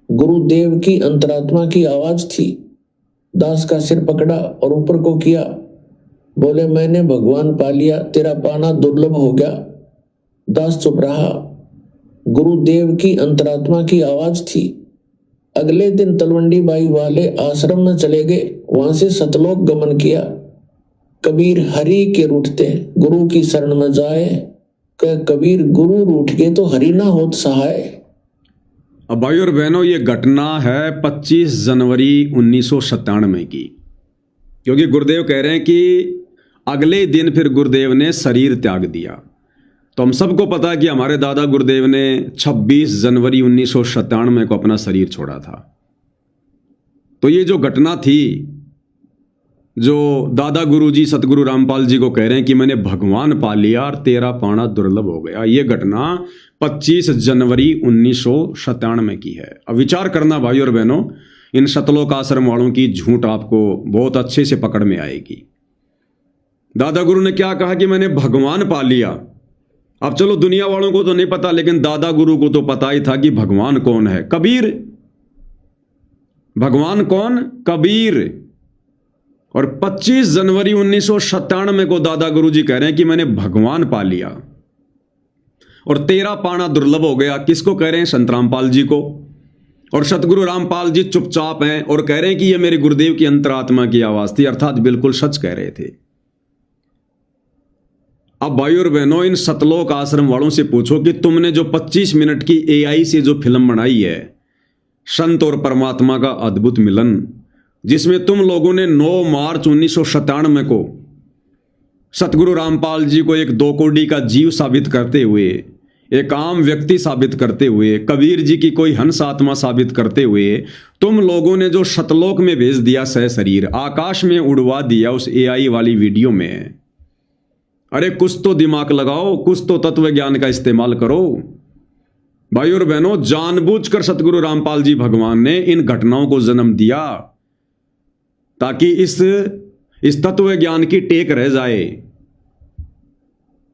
गुरुदेव की अंतरात्मा की आवाज थी। दास का सिर पकड़ा और ऊपर को किया। बोले, मैंने भगवान पा लिया, तेरा पाना दुर्लभ हो गया। दास चुप रहा। गुरुदेव की अंतरात्मा की आवाज थी। अगले दिन तलवंडी बाई वाले आश्रम में चले गए, वहां से सतलोक गमन किया। कबीर हरि के रूठते गुरु की शरण में जाए, कबीर गुरु रूठ के तो हरि ना होत सहाय। अब भाई और बहनों, ये घटना है 25 जनवरी 1997 की, क्योंकि गुरुदेव कह रहे हैं कि अगले दिन फिर गुरुदेव ने शरीर त्याग दिया। तो हम सबको पता है कि हमारे दादा गुरुदेव ने 26 जनवरी 1997 को अपना शरीर छोड़ा था। तो ये जो घटना थी, जो दादा गुरुजी सतगुरु रामपाल जी को कह रहे हैं कि मैंने भगवान पा लिया और तेरा पाना दुर्लभ हो गया, ये घटना 25 जनवरी 1997 की है। अब विचार करना भाई और बहनों, इन सतलोक आश्रम वालों की झूठ आपको बहुत अच्छे से पकड़ में आएगी। दादा गुरु ने क्या कहा कि मैंने भगवान पा लिया। अब चलो दुनिया वालों को तो नहीं पता, लेकिन दादा गुरु को तो पता ही था कि भगवान कौन है। कबीर। भगवान कौन? कबीर। और 25 जनवरी 1997 को दादा गुरु जी कह रहे हैं कि मैंने भगवान पा लिया और तेरा पाना दुर्लभ हो गया। किसको कह रहे हैं? संत रामपाल जी को। और सतगुरु रामपाल जी चुपचाप हैं और कह रहे हैं कि यह मेरे गुरुदेव की अंतरात्मा की आवाज थी, अर्थात बिल्कुल सच कह रहे थे। अब भाई और बहनों, इन सतलोक आश्रम वालों से पूछो कि तुमने जो 25 मिनट की AI से जो फिल्म बनाई है, संत और परमात्मा का अद्भुत मिलन, जिसमें तुम लोगों ने 9 मार्च 1997 को सतगुरु रामपाल जी को एक 2 कोड़ी का जीव साबित करते हुए, एक आम व्यक्ति साबित करते हुए, कबीर जी की कोई हंस आत्मा साबित करते हुए, तुम लोगों ने जो सतलोक में भेज दिया सह शरीर, आकाश में उड़वा दिया उस AI वाली वीडियो में। अरे कुछ तो दिमाग लगाओ, कुछ तो तत्व ज्ञान का इस्तेमाल करो। भाई और बहनों, जानबूझकर सतगुरु रामपाल जी भगवान ने इन घटनाओं को जन्म दिया ताकि इस तत्व ज्ञान की टेक रह जाए।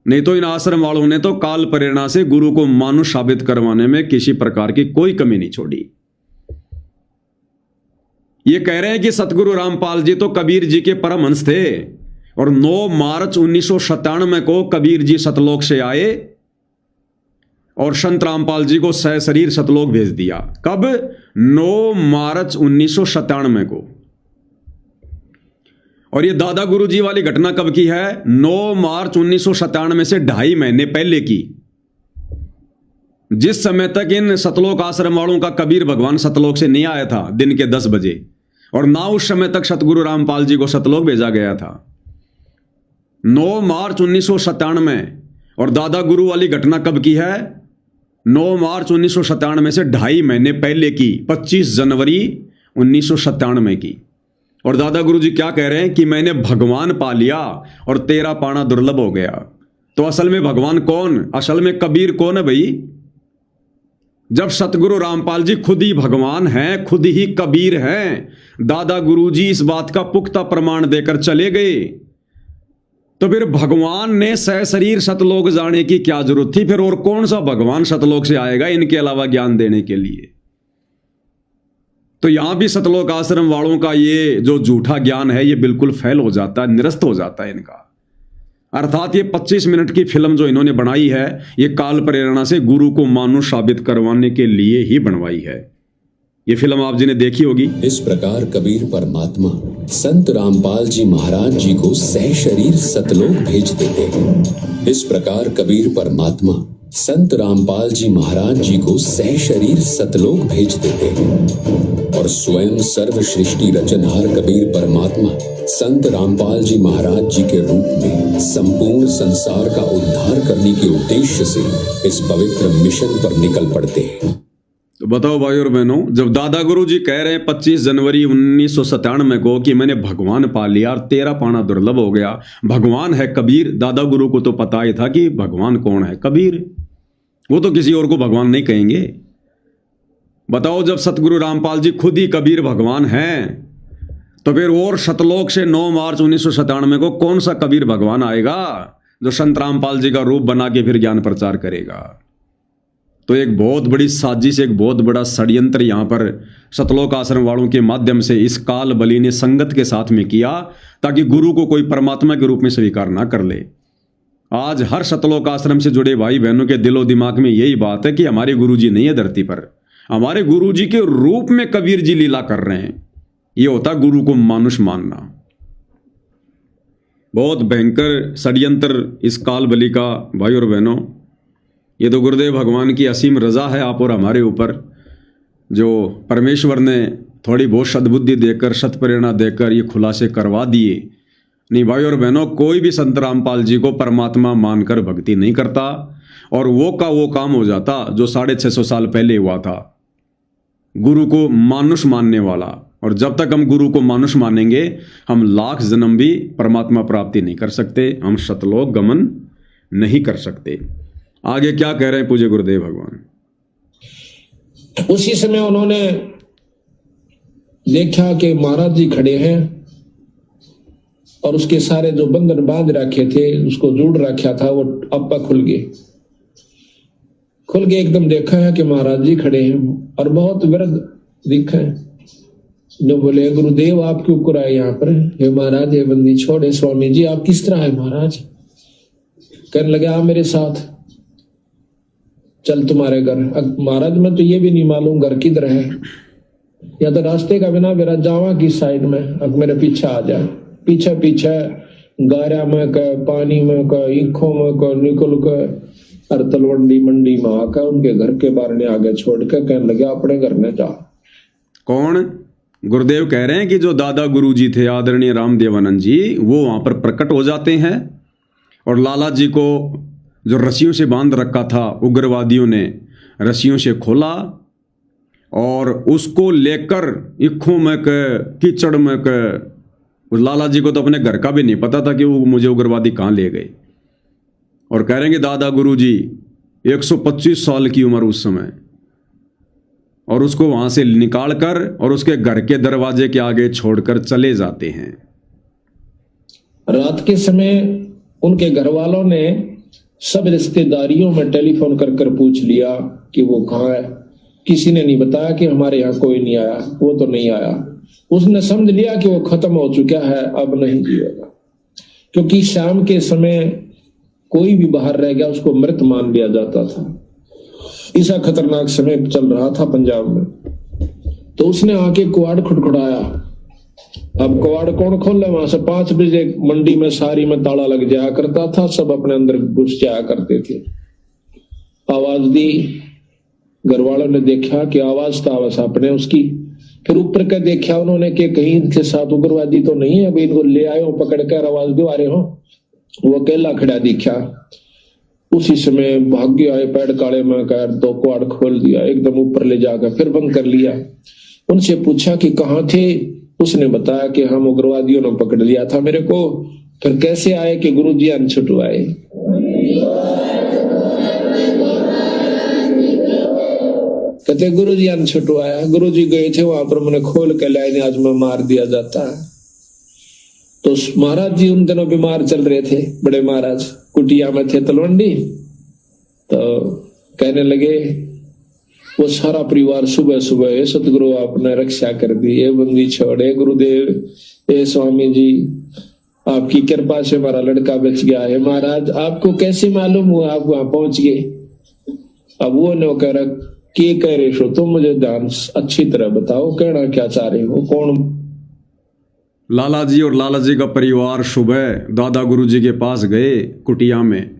नहीं तो इन आश्रम वालों ने तो काल प्रेरणा से गुरु को मानुष साबित करवाने में किसी प्रकार की कोई कमी नहीं छोड़ी। ये कह रहे हैं कि सतगुरु रामपाल जी तो कबीर जी के परमहंस थे और 9 मार्च 1997 को कबीर जी सतलोक से आए और संत रामपाल जी को सह शरीर सतलोक भेज दिया। कब? 9 मार्च 1997 को। और ये दादा गुरु जी वाली घटना कब की है? 9 मार्च 1997 से 2.5 महीने पहले की। जिस समय तक इन सतलोक आश्रम वालों का कबीर भगवान सतलोक से नहीं आया था दिन के 10 बजे, और ना उस समय तक सतगुरु रामपाल जी को सतलोक भेजा गया था। 9 मार्च 1997 और दादा गुरु वाली घटना कब की है? 9 मार्च 1997 से 2.5 महीने पहले की, 25 जनवरी 1997 की। और दादा गुरु जी क्या कह रहे हैं कि मैंने भगवान पा लिया और तेरा पाना दुर्लभ हो गया। तो असल में भगवान कौन? असल में कबीर कौन है भाई? जब सतगुरु रामपाल जी खुद ही भगवान हैं, खुद ही कबीर हैं, दादा गुरु जी इस बात का पुख्ता प्रमाण देकर चले गए, तो फिर भगवान ने सह शरीर सतलोक जाने की क्या जरूरत थी? फिर और कौन सा भगवान सतलोक से आएगा इनके अलावा ज्ञान देने के लिए? तो यहां भी सतलोक आश्रम वालों का ये जो झूठा ज्ञान है, ये बिल्कुल फेल हो जाता है, निरस्त हो जाता है इनका। अर्थात ये 25 मिनट की फिल्म जो इन्होंने बनाई है, ये काल प्रेरणा से गुरु को मानुष साबित करवाने के लिए ही बनवाई है। ये फिल्म आप जी ने देखी होगी। इस प्रकार कबीर परमात्मा संत रामपाल जी महाराज जी को सह शरीर सतलोक भेज देते हैं। इस प्रकार कबीर परमात्मा संत रामपाल जी महाराज जी को सह शरीर सतलोक भेज देते हैं और स्वयं सर्व सृष्टि रचनहार कबीर परमात्मा संत रामपाल जी महाराज जी के रूप में संपूर्ण संसार का उद्धार करने के उद्देश्य से इस पवित्र मिशन पर निकल पड़ते हैं। तो बताओ भाई और बहनों, जब दादा गुरु जी कह रहे हैं 25 जनवरी 1997 को कि मैंने भगवान पा लिया और तेरा पाना दुर्लभ हो गया, भगवान है कबीर। दादा गुरु को तो पता ही था कि भगवान कौन है, कबीर। वो तो किसी और को भगवान नहीं कहेंगे। बताओ, जब सतगुरु रामपाल जी खुद ही कबीर भगवान हैं, तो फिर और सतलोक से 9 मार्च 1997 को कौन सा कबीर भगवान आएगा जो संत रामपाल जी का रूप बना के फिर ज्ञान प्रचार करेगा? तो एक बहुत बड़ी साजिश, एक बहुत बड़ा षड्यंत्र यहां पर सतलोक आश्रम वालों के माध्यम से इस काल बली ने संगत के साथ में किया, ताकि गुरु को कोई परमात्मा के रूप में स्वीकार ना कर ले। आज हर सतलोक आश्रम से जुड़े भाई बहनों के दिलो दिमाग में यही बात है कि हमारे गुरुजी नहीं है धरती पर, हमारे गुरुजी के रूप में कबीर जी लीला कर रहे हैं। ये होता गुरु को मानुष मानना। बहुत भयंकर षड्यंत्र इस काल बलि का भाई और बहनों। ये तो गुरुदेव भगवान की असीम रजा है आप और हमारे ऊपर, जो परमेश्वर ने थोड़ी बहुत सद्बुद्धि देकर सत्प्रेरणा देकर ये खुलासे करवा दिए। नहीं भाई और बहनों, कोई भी संत रामपाल जी को परमात्मा मानकर भक्ति नहीं करता और वो का वो काम हो जाता जो 650 साल पहले हुआ था, गुरु को मानुष मानने वाला। और जब तक हम गुरु को मानुष मानेंगे हम लाख जन्म भी परमात्मा प्राप्ति नहीं कर सकते, हम सतलोक गमन नहीं कर सकते। आगे क्या कह रहे हैं पूज्य गुरुदेव भगवान। उसी समय उन्होंने देखा कि महाराज जी खड़े हैं और उसके सारे जो बंधन बांध रखे थे, उसको जोड़ रखा था, वो आपा खुल गए एकदम। देखा है कि महाराज जी खड़े हैं और बहुत वृद्ध दिखा है। जो बोले गुरुदेव आप क्यों कर आए यहाँ पर? हे महाराज, हे बंदी छोड़े स्वामी जी, आप किस तरह है महाराज? कहने लगे आ मेरे साथ, चल तुम्हारे घर। महाराज मैं तो ये भी नहीं मालूम घर किधर है, या तो रास्ते का बिना मेरा जावा किस साइड में, अब मेरे पीछे आ जाए। पीछे पीछे गारा में का, पानी में का, ईखों में का निकल कर और तलवंडी मंडी में आकर उनके घर के बाहर ने आगे छोड़ कर कहने लगे अपने घर में जा। कौन? गुरुदेव कह रहे हैं कि जो दादा गुरु जी थे आदरणीय रामदेवानंद जी, वो वहां पर प्रकट हो जाते हैं और लाला जी को जो रस्सियों से बांध रखा था उग्रवादियों ने रस्सियों से खोला और उसको लेकर इक्खों में कीचड़ में उस लाला जी को तो अपने घर का भी नहीं पता था कि वो मुझे उग्रवादी कहाँ ले गए। और कह रहे हैं कि दादा गुरु जी 125 साल की उम्र उस समय, और उसको वहां से निकाल कर और उसके घर के दरवाजे के आगे छोड़कर चले जाते हैं। रात के समय उनके घर वालों ने सब रिश्तेदारियों में टेलीफोन कर कर पूछ लिया कि वो कहाँ है। किसी ने नहीं बताया कि हमारे यहाँ कोई नहीं आया, वो तो नहीं आया। उसने समझ लिया कि वो खत्म हो चुका है, अब नहीं जिएगा। क्योंकि शाम के समय कोई भी बाहर रह गया उसको मृत मान लिया जाता था। ऐसा खतरनाक समय चल रहा था पंजाब में। तो उसने आके कुआड़ खुटखुटाया। अब कुआड़ कौन खोले? वहां से 5 बजे मंडी में सारी में ताला लग जाया करता था, सब अपने अंदर घुस जाया करते थे। आवाज दी, घर वालों ने देखा कि आवाज तो आवाज अपने उसकी। फिर ऊपर का देखा उन्होंने कि कहीं इनके साथ उग्रवादी तो नहीं है, अभी इनको ले आए हो पकड़ कर, आवाज दो आ रहे हो। वो अकेला खड़ा दिखा। उसी समय भाग्य आए पैर काले में कर 2 कुआड़ खोल दिया, एकदम ऊपर ले जाकर फिर बंद कर लिया। उनसे पूछा कि कहाँ थे? उसने बताया कि हम उग्रवादियों ने पकड़ लिया था मेरे को। फिर कैसे आए कि गुरुजी अन छुटवाए। कहते गुरुजी अन छुटवाया। गुरुजी गए थे वहां पर, मैंने खोल के लाए, आज मैं मार दिया जाता है। तो महाराज जी उन दिनों बीमार चल रहे थे, बड़े महाराज कुटिया में थे तलवंडी। तो कहने लगे वो सारा परिवार सुबह सुबह सतगुरु आपने रक्षा कर दी, ये बंदी छोड़े गुरुदेव, ए स्वामी जी आपकी कृपा से हमारा लड़का बच गया है। महाराज आपको कैसे मालूम हुआ आप वहां पहुंच गए? अब वो न कह रहा के कह रहे हो तुम, मुझे ध्यान अच्छी तरह बताओ, कहना क्या चाह रहे हो, कौन? लाला जी और लाला जी का परिवार सुबह दादा गुरु जी के पास गए कुटिया में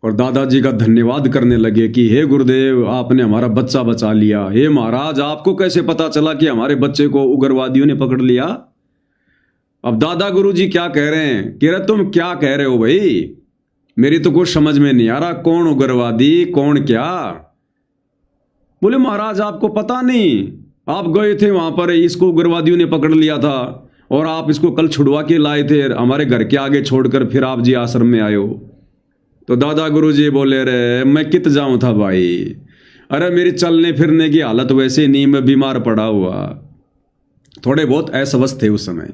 और दादाजी का धन्यवाद करने लगे कि हे गुरुदेव आपने हमारा बच्चा बचा लिया। हे महाराज आपको कैसे पता चला कि हमारे बच्चे को उग्रवादियों ने पकड़ लिया? अब दादा गुरु जी क्या कह रहे हैं? कह रहे तुम क्या कह रहे हो भाई, मेरी तो कुछ समझ में नहीं आ रहा, कौन उग्रवादी कौन क्या? बोले महाराज आपको पता नहीं, आप गए थे वहां पर, इसको उग्रवादियों ने पकड़ लिया था और आप इसको कल छुड़वा के लाए थे हमारे घर के आगे छोड़कर, फिर आप जी आश्रम में आए हो। तो दादा गुरुजी बोले रे मैं कित जाऊं था भाई, अरे मेरी चलने फिरने की हालत वैसे नहीं, मैं बीमार पड़ा हुआ, थोड़े बहुत असवस्थ थे उस समय,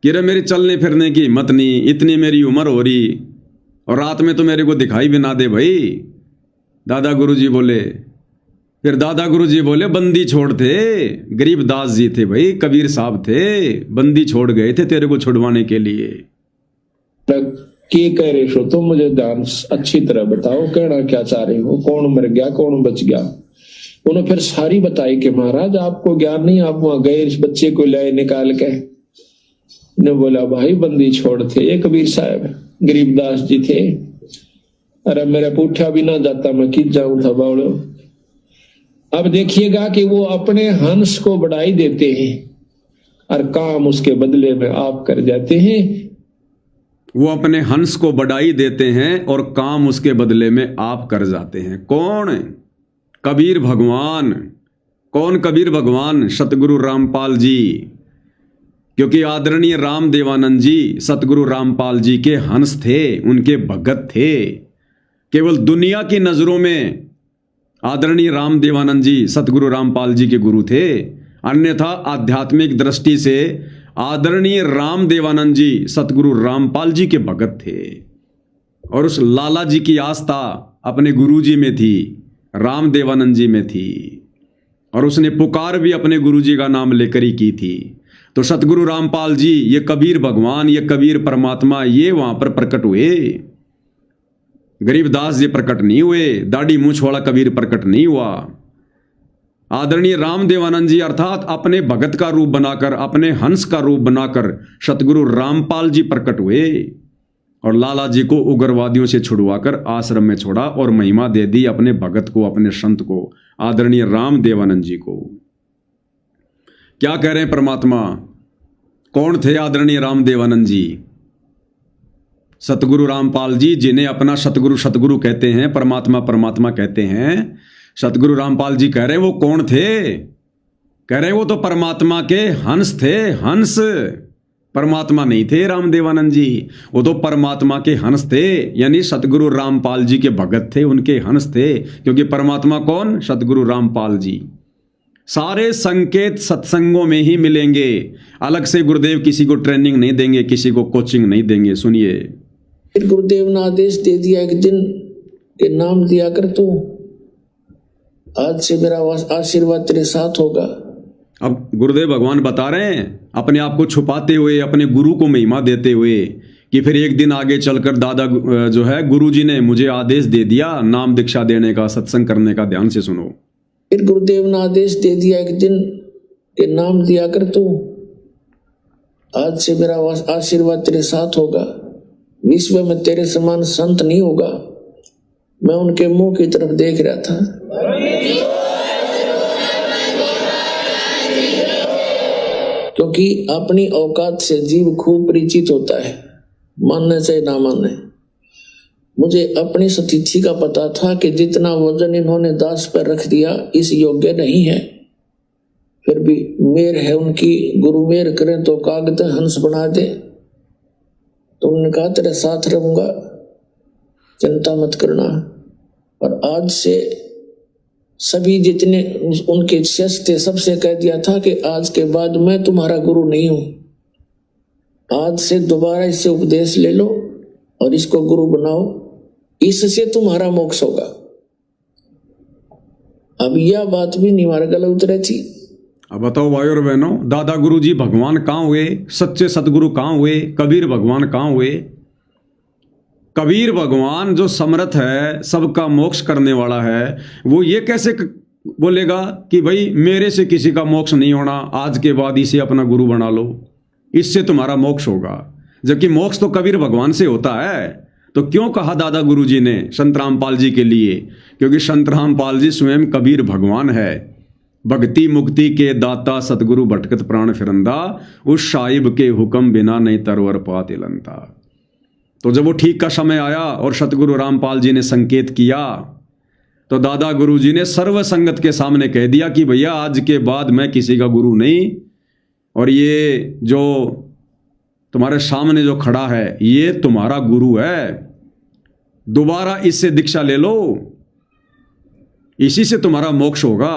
कि रे मेरी चलने फिरने की हिम्मत नहीं, इतनी मेरी उम्र हो रही और रात में तो मेरे को दिखाई भी ना दे भाई। दादा गुरुजी बोले, फिर दादा गुरुजी बोले बंदी छोड़ थे, गरीब दास जी थे भाई, कबीर साहब थे, बंदी छोड़ गए थे तेरे को छुड़वाने के लिए। के कह रहे हो तुम, मुझे ध्यान अच्छी तरह बताओ, कहना क्या चाह रहे हो, कौन मर गया कौन बच गया। उन्होंने फिर सारी बताई कि महाराज आपको ज्ञान नहीं, आप वहां गए इस बच्चे को लाए निकाल के। ने बोला भाई बंदी छोड़ थे ये कबीर साहब, गरीबदास जी थे। अरे मेरा पूठा भी ना जाता, मैं किस जाऊं था बावड़ो। अब देखिएगा कि वो अपने हंस को बढ़ाई देते हैं और काम उसके बदले में आप कर जाते हैं। वो अपने हंस को बढ़ाई देते हैं और काम उसके बदले में आप कर जाते हैं। कौन? कबीर भगवान। कौन कबीर भगवान? सतगुरु रामपाल जी। क्योंकि आदरणीय राम देवानंद जी सतगुरु रामपाल जी के हंस थे, उनके भगत थे। केवल दुनिया की नजरों में आदरणीय राम देवानंद जी सतगुरु रामपाल जी के गुरु थे, अन्यथा आध्यात्मिक दृष्टि से आदरणीय राम देवानंद जी सतगुरु रामपाल जी के भगत थे। और उस लाला जी की आस्था अपने गुरु जी में थी, राम देवानंद जी में थी, और उसने पुकार भी अपने गुरु जी का नाम लेकर ही की थी। तो सतगुरु रामपाल जी, ये कबीर भगवान, ये कबीर परमात्मा, ये वहां पर प्रकट हुए। गरीबदास जी प्रकट नहीं हुए, दाढ़ी मूछ वाला कबीर प्रकट नहीं हुआ। आदरणीय राम देवानंद जी अर्थात अपने भगत का रूप बनाकर, अपने हंस का रूप बनाकर सतगुरु रामपाल जी प्रकट हुए और लाला जी को उग्रवादियों से छुड़वाकर आश्रम में छोड़ा और महिमा दे दी अपने भगत को, अपने संत को, आदरणीय राम देवानंद जी को। क्या कह रहे हैं परमात्मा? कौन थे आदरणीय राम देवानंद जी? सतगुरु रामपाल जी, जिन्हें अपना सतगुरु सतगुरु कहते हैं, परमात्मा परमात्मा कहते हैं। सतगुरु रामपाल जी कह रहे हैं वो कौन थे? कह रहे हैं वो तो परमात्मा के हंस थे, हंस। परमात्मा नहीं थे राम देवानंद जी, वो तो परमात्मा के हंस थे, यानी सतगुरु रामपाल जी के भगत थे, उनके हंस थे। क्योंकि परमात्मा कौन? सतगुरु रामपाल जी। सारे संकेत सत्संगों में ही मिलेंगे, अलग से गुरुदेव किसी को ट्रेनिंग नहीं देंगे, किसी को कोचिंग नहीं देंगे। सुनिए, फिर गुरुदेव ने आदेश दे दिया एक दिन के नाम दिया कर तू, आज से मेरा आशीर्वाद तेरे साथ होगा। अब गुरुदेव भगवान बता रहे हैं, अपने आप को छुपाते हुए, अपने गुरु को महिमा देते हुए, कि फिर एक दिन आगे चलकर दादा जो है गुरु जी ने मुझे आदेश दे दिया नाम दीक्षा देने का, सत्संग करने का। ध्यान से सुनो। फिर गुरुदेव ने आदेश दे दिया एक दिन के नाम दिया कर तू, आज से मेरा आशीर्वाद तेरे साथ होगा। विश्व में तेरे समान संत नहीं होगा। मैं उनके मुंह की तरफ देख रहा था। क्योंकि अपनी औकात से जीव खूब परिचित होता है, मानने चाहे ना मानने। मुझे अपनी सतिथि का पता था कि जितना वजन इन्होंने दास पर रख दिया इस योग्य नहीं है। फिर भी मेर है उनकी, गुरु मेर करें तो कागज हंस बना दे। तो उन्होंने कहा तेरे साथ रहूंगा, चिंता मत करना। और आज से सभी जितने उनके शिष्य थे सबसे कह दिया था कि आज के बाद मैं तुम्हारा गुरु नहीं हूं। आज से दोबारा इससे उपदेश ले लो और इसको गुरु बनाओ, इससे तुम्हारा मोक्ष होगा। अब यह बात भी निवार गल उतरे थी। अब बताओ भाई और बहनों, दादा गुरु जी भगवान कहाँ हुए? सच्चे सतगुरु कहाँ हुए? कबीर भगवान कहाँ हुए? कबीर भगवान जो समर्थ है, सबका मोक्ष करने वाला है, वो ये कैसे बोलेगा कि भाई मेरे से किसी का मोक्ष नहीं होना, आज के बाद इसे अपना गुरु बना लो, इससे तुम्हारा मोक्ष होगा। जबकि मोक्ष तो कबीर भगवान से होता है। तो क्यों कहा दादा गुरु जी ने संत रामपाल जी के लिए? क्योंकि संत रामपाल जी स्वयं कबीर भगवान है। भक्ति मुक्ति के दाता सतगुरु भटकत प्राण फिरंदा, उस साहिब के हुक्म बिना नहीं तरवर पात इलंता। तो जब वो ठीक का समय आया और सतगुरु रामपाल जी ने संकेत किया, तो दादा गुरु जी ने सर्व संगत के सामने कह दिया कि भैया आज के बाद मैं किसी का गुरु नहीं, और ये जो तुम्हारे सामने जो खड़ा है ये तुम्हारा गुरु है, दोबारा इससे दीक्षा ले लो, इसी से तुम्हारा मोक्ष होगा।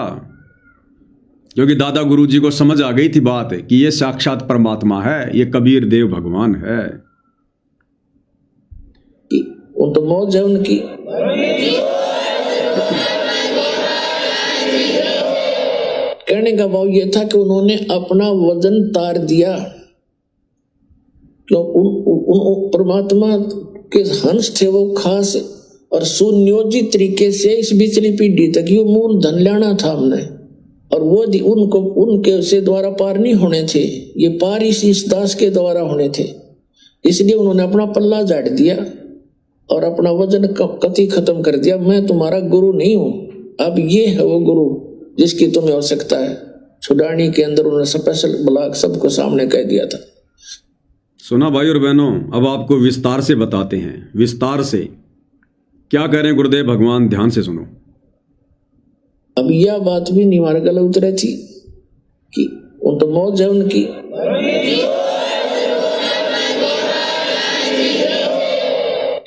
क्योंकि दादा गुरु जी को समझ आ गई थी बात कि ये साक्षात परमात्मा है, ये कबीर देव भगवान है। वो तो मौज है उनकी। कहने का भाव ये था कि उन्होंने अपना वजन तार दिया। क्यों? परमात्मा के हंस थे वो खास और सुनियोजित तरीके से इस बिचली पीढ़ी तक ये मूल धन लेना था हमने, और वो उनको उनके से द्वारा पार नहीं होने थे, ये पार इस दास के द्वारा होने थे। इसलिए उन्होंने अपना पल्ला झाड़ दिया और अपना वजन कति खत्म कर दिया। मैं तुम्हारा गुरु नहीं हूं, अब ये है वो गुरु जिसकी तुम्हें आवश्यकता है। छुड़ानी के अंदर उन्होंने स्पेशल ब्लॉक सबको सामने कह दिया था। सुना भाई और बहनों, अब आपको विस्तार से बताते हैं, विस्तार से क्या कह रहे हैं गुरुदेव भगवान, ध्यान से सुनो। अब यह बात भी नहीं हमारे गले उतरे थी कि उन तो मौज है उनकी।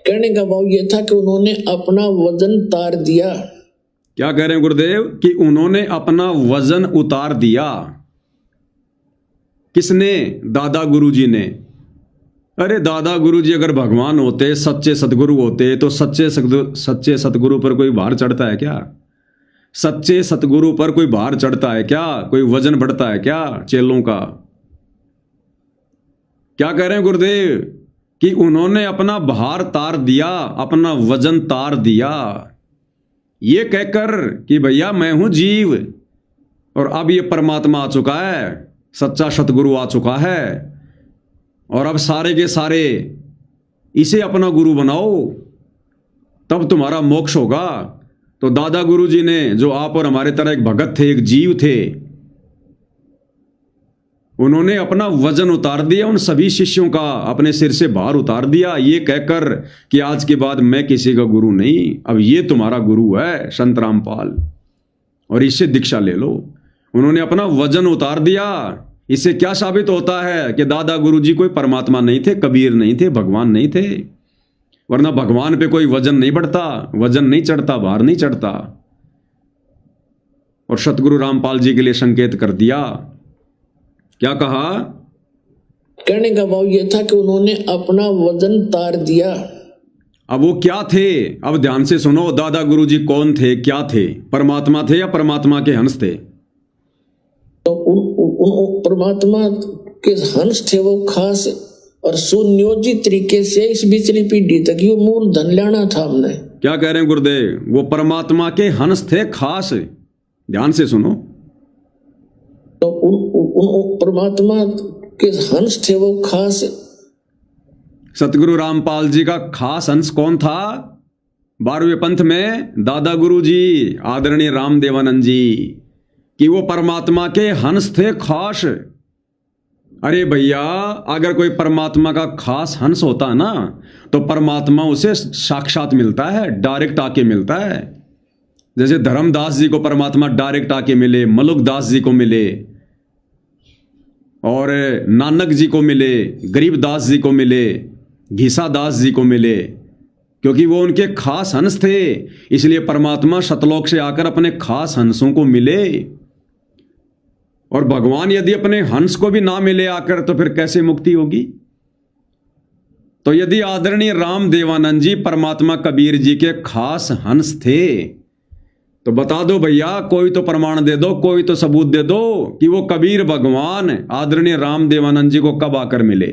कहने का भाव ये था कि उन्होंने अपना वजन उतार दिया। क्या कह रहे हैं गुरुदेव कि उन्होंने अपना वजन उतार दिया। किसने? दादा गुरुजी ने। अरे दादा गुरुजी अगर भगवान होते, सच्चे सतगुरु होते, तो सच्चे सतगुरु पर कोई भार चढ़ता है क्या? सच्चे सतगुरु पर कोई भार चढ़ता है क्या? कोई वजन बढ़ता है क्या चेलों का? क्या कह रहे हैं गुरुदेव कि उन्होंने अपना भार तार दिया, अपना वजन तार दिया, ये कहकर कि भैया मैं हूं जीव और अब ये परमात्मा आ चुका है, सच्चा सतगुरु आ चुका है और अब सारे के सारे इसे अपना गुरु बनाओ, तब तुम्हारा मोक्ष होगा। तो दादा गुरुजी ने, जो आप और हमारे तरह एक भगत थे, एक जीव थे, उन्होंने अपना वजन उतार दिया, उन सभी शिष्यों का अपने सिर से भार उतार दिया, ये कहकर कि आज के बाद मैं किसी का गुरु नहीं, अब ये तुम्हारा गुरु है संत रामपाल और इससे दीक्षा ले लो। उन्होंने अपना वजन उतार दिया। इससे क्या साबित होता है कि दादा गुरुजी कोई परमात्मा नहीं थे, कबीर नहीं थे, भगवान नहीं थे, वरना भगवान पे कोई वजन नहीं बढ़ता, वजन नहीं चढ़ता, भार नहीं चढ़ता। और सतगुरु रामपाल जी के लिए संकेत कर दिया। क्या कहा? कहने का भाव यह था कि उन्होंने अपना वजन उतार दिया। अब वो क्या थे? अब ध्यान से सुनो, दादा गुरुजी कौन थे, क्या थे? परमात्मा थे या परमात्मा के हंस थे? तो उन परमात्मा के हंस थे वो खास और सुनियोजित तरीके से इस बिचली पीढ़ी तक ये मूल धन लेना था हमने। क्या कह रहे हैं गुरुदेव? वो परमात्मा के हंस थे खास। ध्यान से सुनो, तो उन परमात्मा के हंस थे वो खास। सतगुरु रामपाल जी का खास हंस कौन था 12वें पंथ में? दादा गुरुजी, आदरणीय रामदेवानंद जी, कि वो परमात्मा के हंस थे खास। अरे भैया, अगर कोई परमात्मा का खास हंस होता ना, तो परमात्मा उसे साक्षात मिलता है, डायरेक्ट आके मिलता है। जैसे धर्मदास जी को परमात्मा डायरेक्ट आके मिले, मलुकदास जी को मिले, और नानक जी को मिले, गरीबदास जी को मिले, घीसादास जी को मिले, क्योंकि वो उनके खास हंस थे। इसलिए परमात्मा सतलोक से आकर अपने खास हंसों को मिले। और भगवान यदि अपने हंस को भी ना मिले आकर, तो फिर कैसे मुक्ति होगी? तो यदि आदरणीय रामदेवानंद जी परमात्मा कबीर जी के खास हंस थे, तो बता दो भैया, कोई तो प्रमाण दे दो, कोई तो सबूत दे दो कि वो कबीर भगवान आदरणीय रामदेवानंद जी को कब आकर मिले।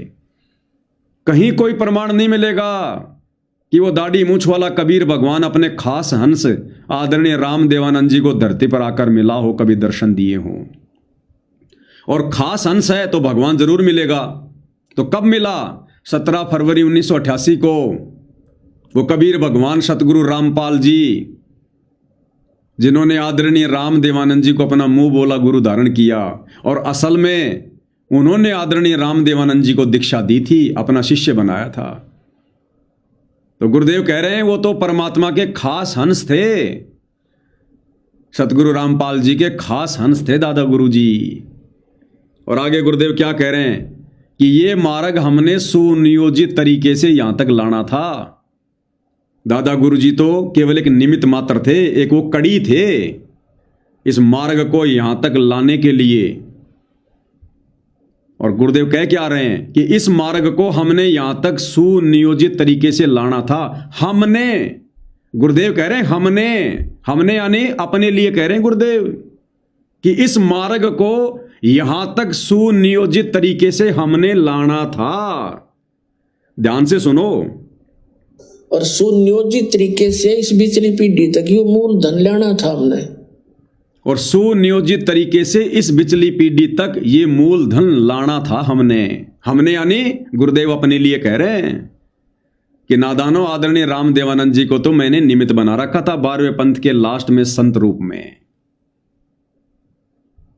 कहीं कोई प्रमाण नहीं मिलेगा कि वो दाढ़ी मूंछ वाला कबीर भगवान अपने खास हंस आदरणीय रामदेवानंद जी को धरती पर आकर मिला हो, कभी दर्शन दिए हो। और खास हंस है तो भगवान जरूर मिलेगा। तो कब मिला? 17 फरवरी 1988 को वो कबीर भगवान सतगुरु रामपाल जी, जिन्होंने आदरणीय रामदेवानंद जी को अपना मुंह बोला गुरु धारण किया, और असल में उन्होंने आदरणीय रामदेवानंद जी को दीक्षा दी थी, अपना शिष्य बनाया था। तो गुरुदेव कह रहे हैं वो तो परमात्मा के खास हंस थे, सतगुरु रामपाल जी के खास हंस थे दादा गुरु जी। और आगे गुरुदेव क्या कह रहे हैं कि ये मार्ग हमने सुनियोजित तरीके से यहां तक लाना था। दादा गुरुजी तो केवल एक निमित्त मात्र थे, एक वो कड़ी थे इस मार्ग को यहां तक लाने के लिए। और गुरुदेव कह क्या रहे हैं कि इस मार्ग को हमने यहां तक सुनियोजित तरीके से लाना था। हमने, गुरुदेव कह रहे हैं हमने यानी अपने लिए कह रहे हैं गुरुदेव कि इस मार्ग को यहां तक सुनियोजित तरीके से हमने लाना था। ध्यान से सुनो, और सुनियोजित तरीके से इस बिचली पीढ़ी तक ये मूल धन लेना था हमने। और सुनियोजित तरीके से इस बिचली पीढ़ी तक ये मूल धन लाना था हमने यानी गुरुदेव अपने लिए कह रहे हैं कि नादानो आदरणीय राम देवानंद जी को तो मैंने निमित्त बना रखा था 12वें पंथ के लास्ट में संत रूप में।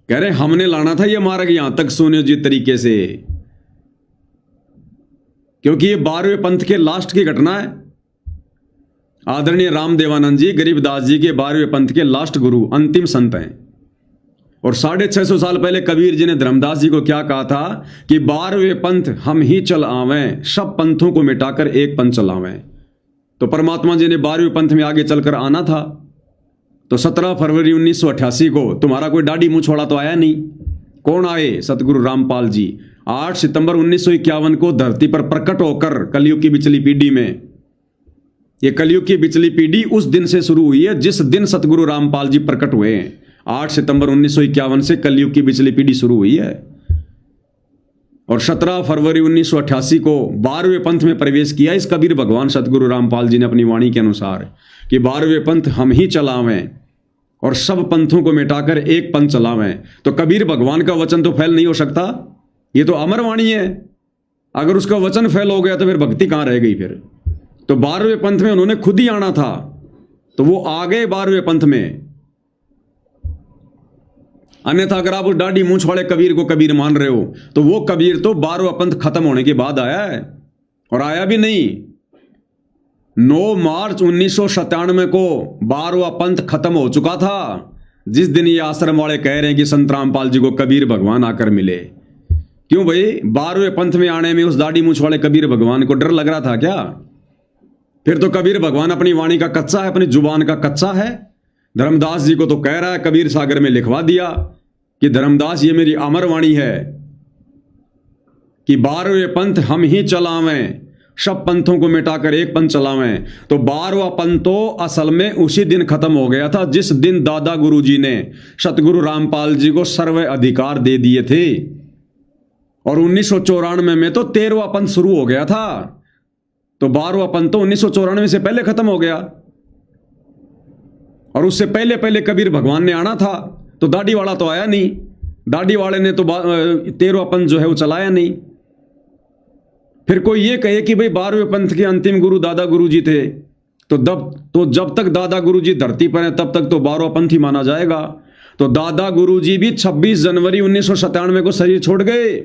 कह रहे हमने लाना था ये मार्ग यहां तक सुनियोजित तरीके से, क्योंकि ये 12वें पंथ के लास्ट की घटना है। आदरणीय राम देवानंद जी गरीबदास जी के 12वें पंथ के लास्ट गुरु अंतिम संत हैं। और 650 साल पहले कबीर जी ने धर्मदास जी को क्या कहा था कि 12वें पंथ हम ही चल आवें, सब पंथों को मिटाकर एक पंथ चलावें। तो परमात्मा जी ने 12वें पंथ में आगे चलकर आना था। तो 17 फरवरी 1988 को तुम्हारा कोई दाढ़ी मुंह छोड़ा तो आया नहीं। कौन आए? सतगुरु रामपाल जी। 8 सितंबर 1951 को धरती पर प्रकट होकर कलयुग की बिचली पीढ़ी में, ये कलयुग की बिचली पीढ़ी उस दिन से शुरू हुई है जिस दिन सतगुरु रामपाल जी प्रकट हुए हैं। 8 सितंबर 1951 से कलयुग की बिचली पीढ़ी शुरू हुई है। और 17 फरवरी 1988 को 12वें पंथ में प्रवेश किया इस कबीर भगवान सतगुरु रामपाल जी ने अपनी वाणी के अनुसार कि 12वें पंथ हम ही चलावें और सब पंथों को मिटाकर एक पंथ चलावें। तो कबीर भगवान का वचन तो फैल नहीं हो सकता, ये तो अमर वाणी है। अगर उसका वचन फैल हो गया तो फिर भक्ति कहां रह गई? फिर तो 12वें पंथ में उन्होंने खुद ही आना था, तो वो आ गए 12वें पंथ में। अन्यथा अगर आप उस दाढ़ी मूंछ वाले कबीर को कबीर मान रहे हो तो वो कबीर तो 12वां पंथ खत्म होने के बाद आया है, और आया भी नहीं। 9 मार्च 1997 को 12वां पंथ खत्म हो चुका था, जिस दिन ये आश्रम वाले कह रहे हैं कि संत रामपाल जी को कबीर भगवान आकर मिले। क्यों भाई? 12वें पंथ में आने में उस दाढ़ी मूंछ वाले कबीर भगवान को डर लग रहा था क्या? फिर तो कबीर भगवान अपनी वाणी का कच्चा है, अपनी जुबान का कच्चा है। धर्मदास जी को तो कह रहा है, कबीर सागर में लिखवा दिया कि धर्मदास ये मेरी अमर वाणी है कि 12वें पंथ हम ही चलावें, सब पंथों को मिटाकर एक पंथ चलावें। तो 12वां पंथ तो असल में उसी दिन खत्म हो गया था जिस दिन दादा गुरु जी ने सतगुरु रामपाल जी को सर्व अधिकार दे दिए थे। और 1994 में तो 13वां पंथ शुरू हो गया था। तो 12वां पंथ तो 1994 से पहले खत्म हो गया, और उससे पहले पहले कबीर भगवान ने आना था। तो दाढ़ी वाला तो आया नहीं, दाढ़ी वाले ने तो 13वां पंथ जो है वो चलाया नहीं। फिर कोई ये कहे कि भाई 12वें पंथ के अंतिम गुरु दादा गुरु जी थे, तो जब तक दादा गुरु जी धरती पर हैं तब तक तो 12वां पंथ ही माना जाएगा। तो दादा गुरु जी भी 26 जनवरी 1997 को शरीर छोड़ गए,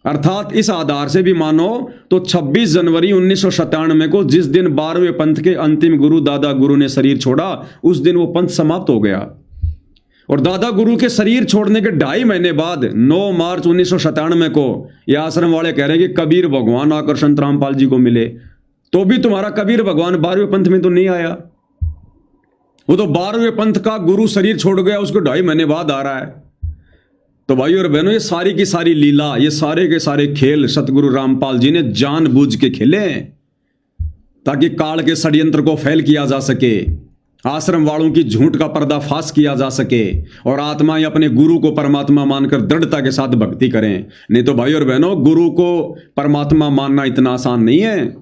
अर्थात इस आधार से भी मानो तो 26 जनवरी 1997 को जिस दिन 12वें पंथ के अंतिम गुरु दादा गुरु ने शरीर छोड़ा, उस दिन वो पंथ समाप्त हो गया। और दादा गुरु के शरीर छोड़ने के 2.5 महीने बाद 9 मार्च 1997 को यह आश्रम वाले कह रहे हैं कि कबीर भगवान आकर संत रामपाल जी को मिले। तो भी तुम्हारा कबीर भगवान 12वें पंथ में तो नहीं आया, वो तो 12वें पंथ का गुरु शरीर छोड़ गया, उसको 2.5 महीने बाद आ रहा है। तो भाइयों और बहनों, ये सारी की सारी लीला, ये सारे के सारे खेल सतगुरु रामपाल जी ने जानबूझ के खेले ताकि काल के षड्यंत्र को फैल किया जा सके, आश्रम वालों की झूठ का पर्दाफाश किया जा सके, और आत्माएं अपने गुरु को परमात्मा मानकर दृढ़ता के साथ भक्ति करें। नहीं तो भाइयों और बहनों, गुरु को परमात्मा मानना इतना आसान नहीं है।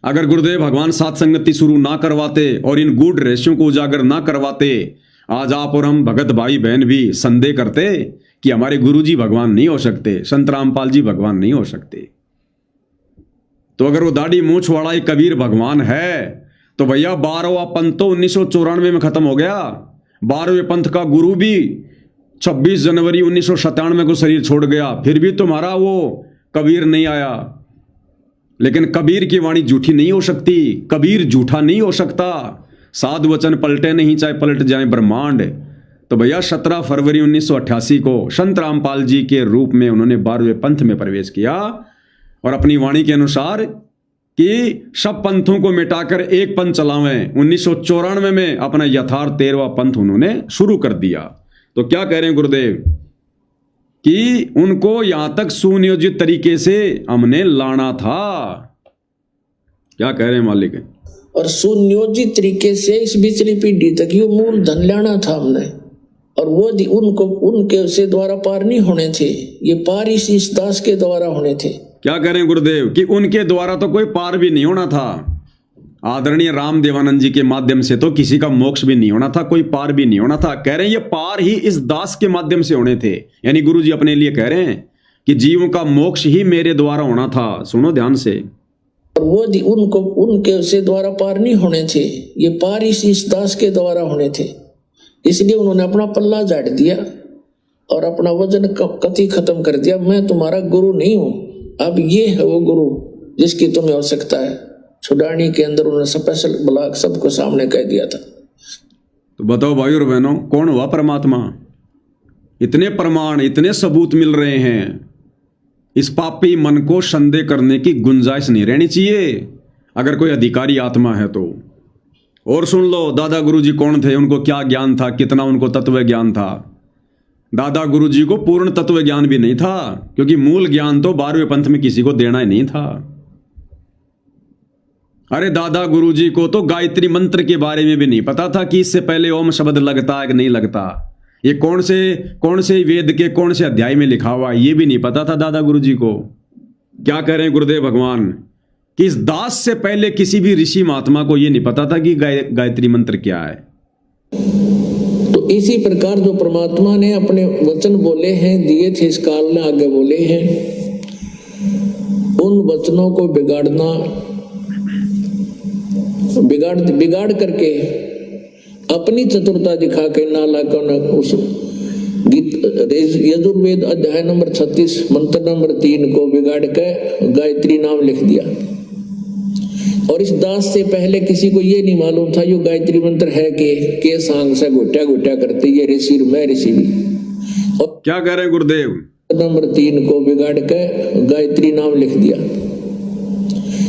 अगर गुरुदेव भगवान साथ संगति शुरू ना करवाते और इन गूढ़ रहस्यों को उजागर ना करवाते, आज आप और हम भगत भाई बहन भी संदेह करते कि हमारे गुरु जी भगवान नहीं हो सकते, संत रामपाल जी भगवान नहीं हो सकते। तो अगर वो दाढ़ी मूंछ वाला ही कबीर भगवान है तो भैया 12वां पंथ तो 1994 में खत्म हो गया। 12वें पंथ का गुरु भी 26 जनवरी 1997 को शरीर छोड़ गया, फिर भी तुम्हारा वो कबीर नहीं आया। लेकिन कबीर की वाणी झूठी नहीं हो सकती, कबीर झूठा नहीं हो सकता। साधु वचन पलटे नहीं, चाहे पलट जाए ब्रह्मांड। तो भैया 17 फरवरी 1988 को संत रामपाल जी के रूप में उन्होंने 12वें पंथ में प्रवेश किया और अपनी वाणी के अनुसार कि सब पंथों को मिटाकर एक पंथ चलावें, 1994 में अपना यथार्थ 13वां पंथ उन्होंने शुरू कर दिया। तो क्या कह रहे हैं गुरुदेव कि उनको यहां तक सुनियोजित तरीके से हमने लाना था। क्या कह रहे हैं मालिक? और सुनियोजित तरीके से इस बिचली पीढ़ी तक ये मूल धन लेना था हमने, और वो उनको उनके से द्वारा पार नहीं होने थे, ये पार इस दास के द्वारा होने थे। क्या कह रहे हैं गुरुदेव कि उनके द्वारा तो कोई पार भी नहीं होना था, आदरणीय राम देवानंद जी के माध्यम से तो किसी का मोक्ष भी नहीं होना था, कोई पार भी नहीं होना था। कह रहे हैं ये पार ही इस दास के माध्यम से होने थे। यानी गुरु जी अपने लिए कह रहे हैं कि जीवों का मोक्ष ही मेरे द्वारा होना था। सुनो ध्यान से। और वो उनको उनके से द्वारा पार नहीं होने थे, ये पार इस दास के द्वारा होने थे। इसलिए उन्होंने अपना पल्ला झाड़ दिया और अपना वजन कति खत्म कर दिया। मैं तुम्हारा गुरु नहीं हूं, अब ये है वो गुरु जिसकी तुम्हें आवश्यकता है। छुड़ानी के अंदर उन्होंने स्पेशल ब्लॉक सबको सामने कह दिया था। तो बताओ भाई और बहनों, कौन हुआ परमात्मा? इतने प्रमाण, इतने सबूत मिल रहे हैं, इस पापी मन को संदेह करने की गुंजाइश नहीं रहनी चाहिए अगर कोई अधिकारी आत्मा है तो। और सुन लो, दादा गुरुजी कौन थे, उनको क्या ज्ञान था, कितना उनको तत्व ज्ञान था। दादा गुरुजी को पूर्ण तत्व ज्ञान भी नहीं था, क्योंकि मूल ज्ञान तो 12वें पंथ में किसी को देना ही नहीं था। अरे दादा गुरुजी को तो गायत्री मंत्र के बारे में भी नहीं पता था कि इससे पहले ओम शब्द लगता है कि नहीं लगता, ये कौन से वेद के कौन से अध्याय में लिखा हुआ है, ये भी नहीं पता था दादा गुरुजी को। क्या कह रहे हैं गुरुदेव भगवान कि इस दास से पहले किसी भी ऋषि महात्मा को ये नहीं पता था कि गायत्री मंत्र क्या है। तो इसी प्रकार जो परमात्मा ने अपने वचन बोले हैं, दिए थे इस काल ने आगे बोले हैं, उन वचनों को बिगाड़ करके अपनी चतुरता दिखा के नालायकों ने उस यजुर्वेद अध्याय नंबर 36 मंत्र नंबर 3 को बिगाड़ के गायत्री नाम लिख दिया। और इस दास से पहले किसी को ये नहीं मालूम था यो गायत्री मंत्र है के सांग से घोटा करते ये ऋषि मैं ऋषि भी। और क्या कह रहे हैं गुरुदेव? नंबर 3 को बिगाड़ के गायत्री नाम लिख दिया।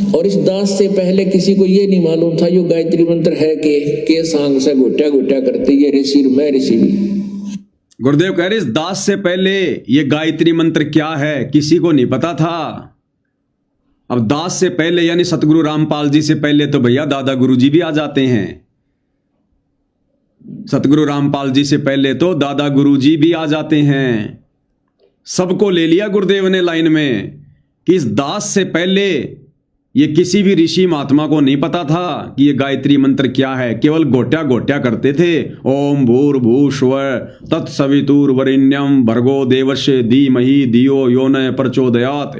और इस दास से पहले किसी को ये नहीं मालूम था यो गायत्री मंत्र है के सांग से घोटा करते ये ऋषि मैं ऋषि भी। गुरुदेव कह रहे इस दास से पहले ये गायत्री मंत्र क्या है किसी को नहीं पता था। अब दास से पहले यानी सतगुरु रामपाल जी से पहले तो भैया दादा गुरुजी भी आ जाते हैं। सतगुरु रामपाल जी से पहले तो दादा गुरुजी भी आ जाते हैं। सबको ले लिया गुरुदेव ने लाइन में कि इस दास से पहले ये किसी भी ऋषि महात्मा को नहीं पता था कि ये गायत्री मंत्र क्या है। केवल घोट्या करते थे, ओम भूर्भुवस्सुवः तत्सवितुर्वरेण्यं भर्गो देवस्य धीमहि धियो यो न प्रचोदयात्।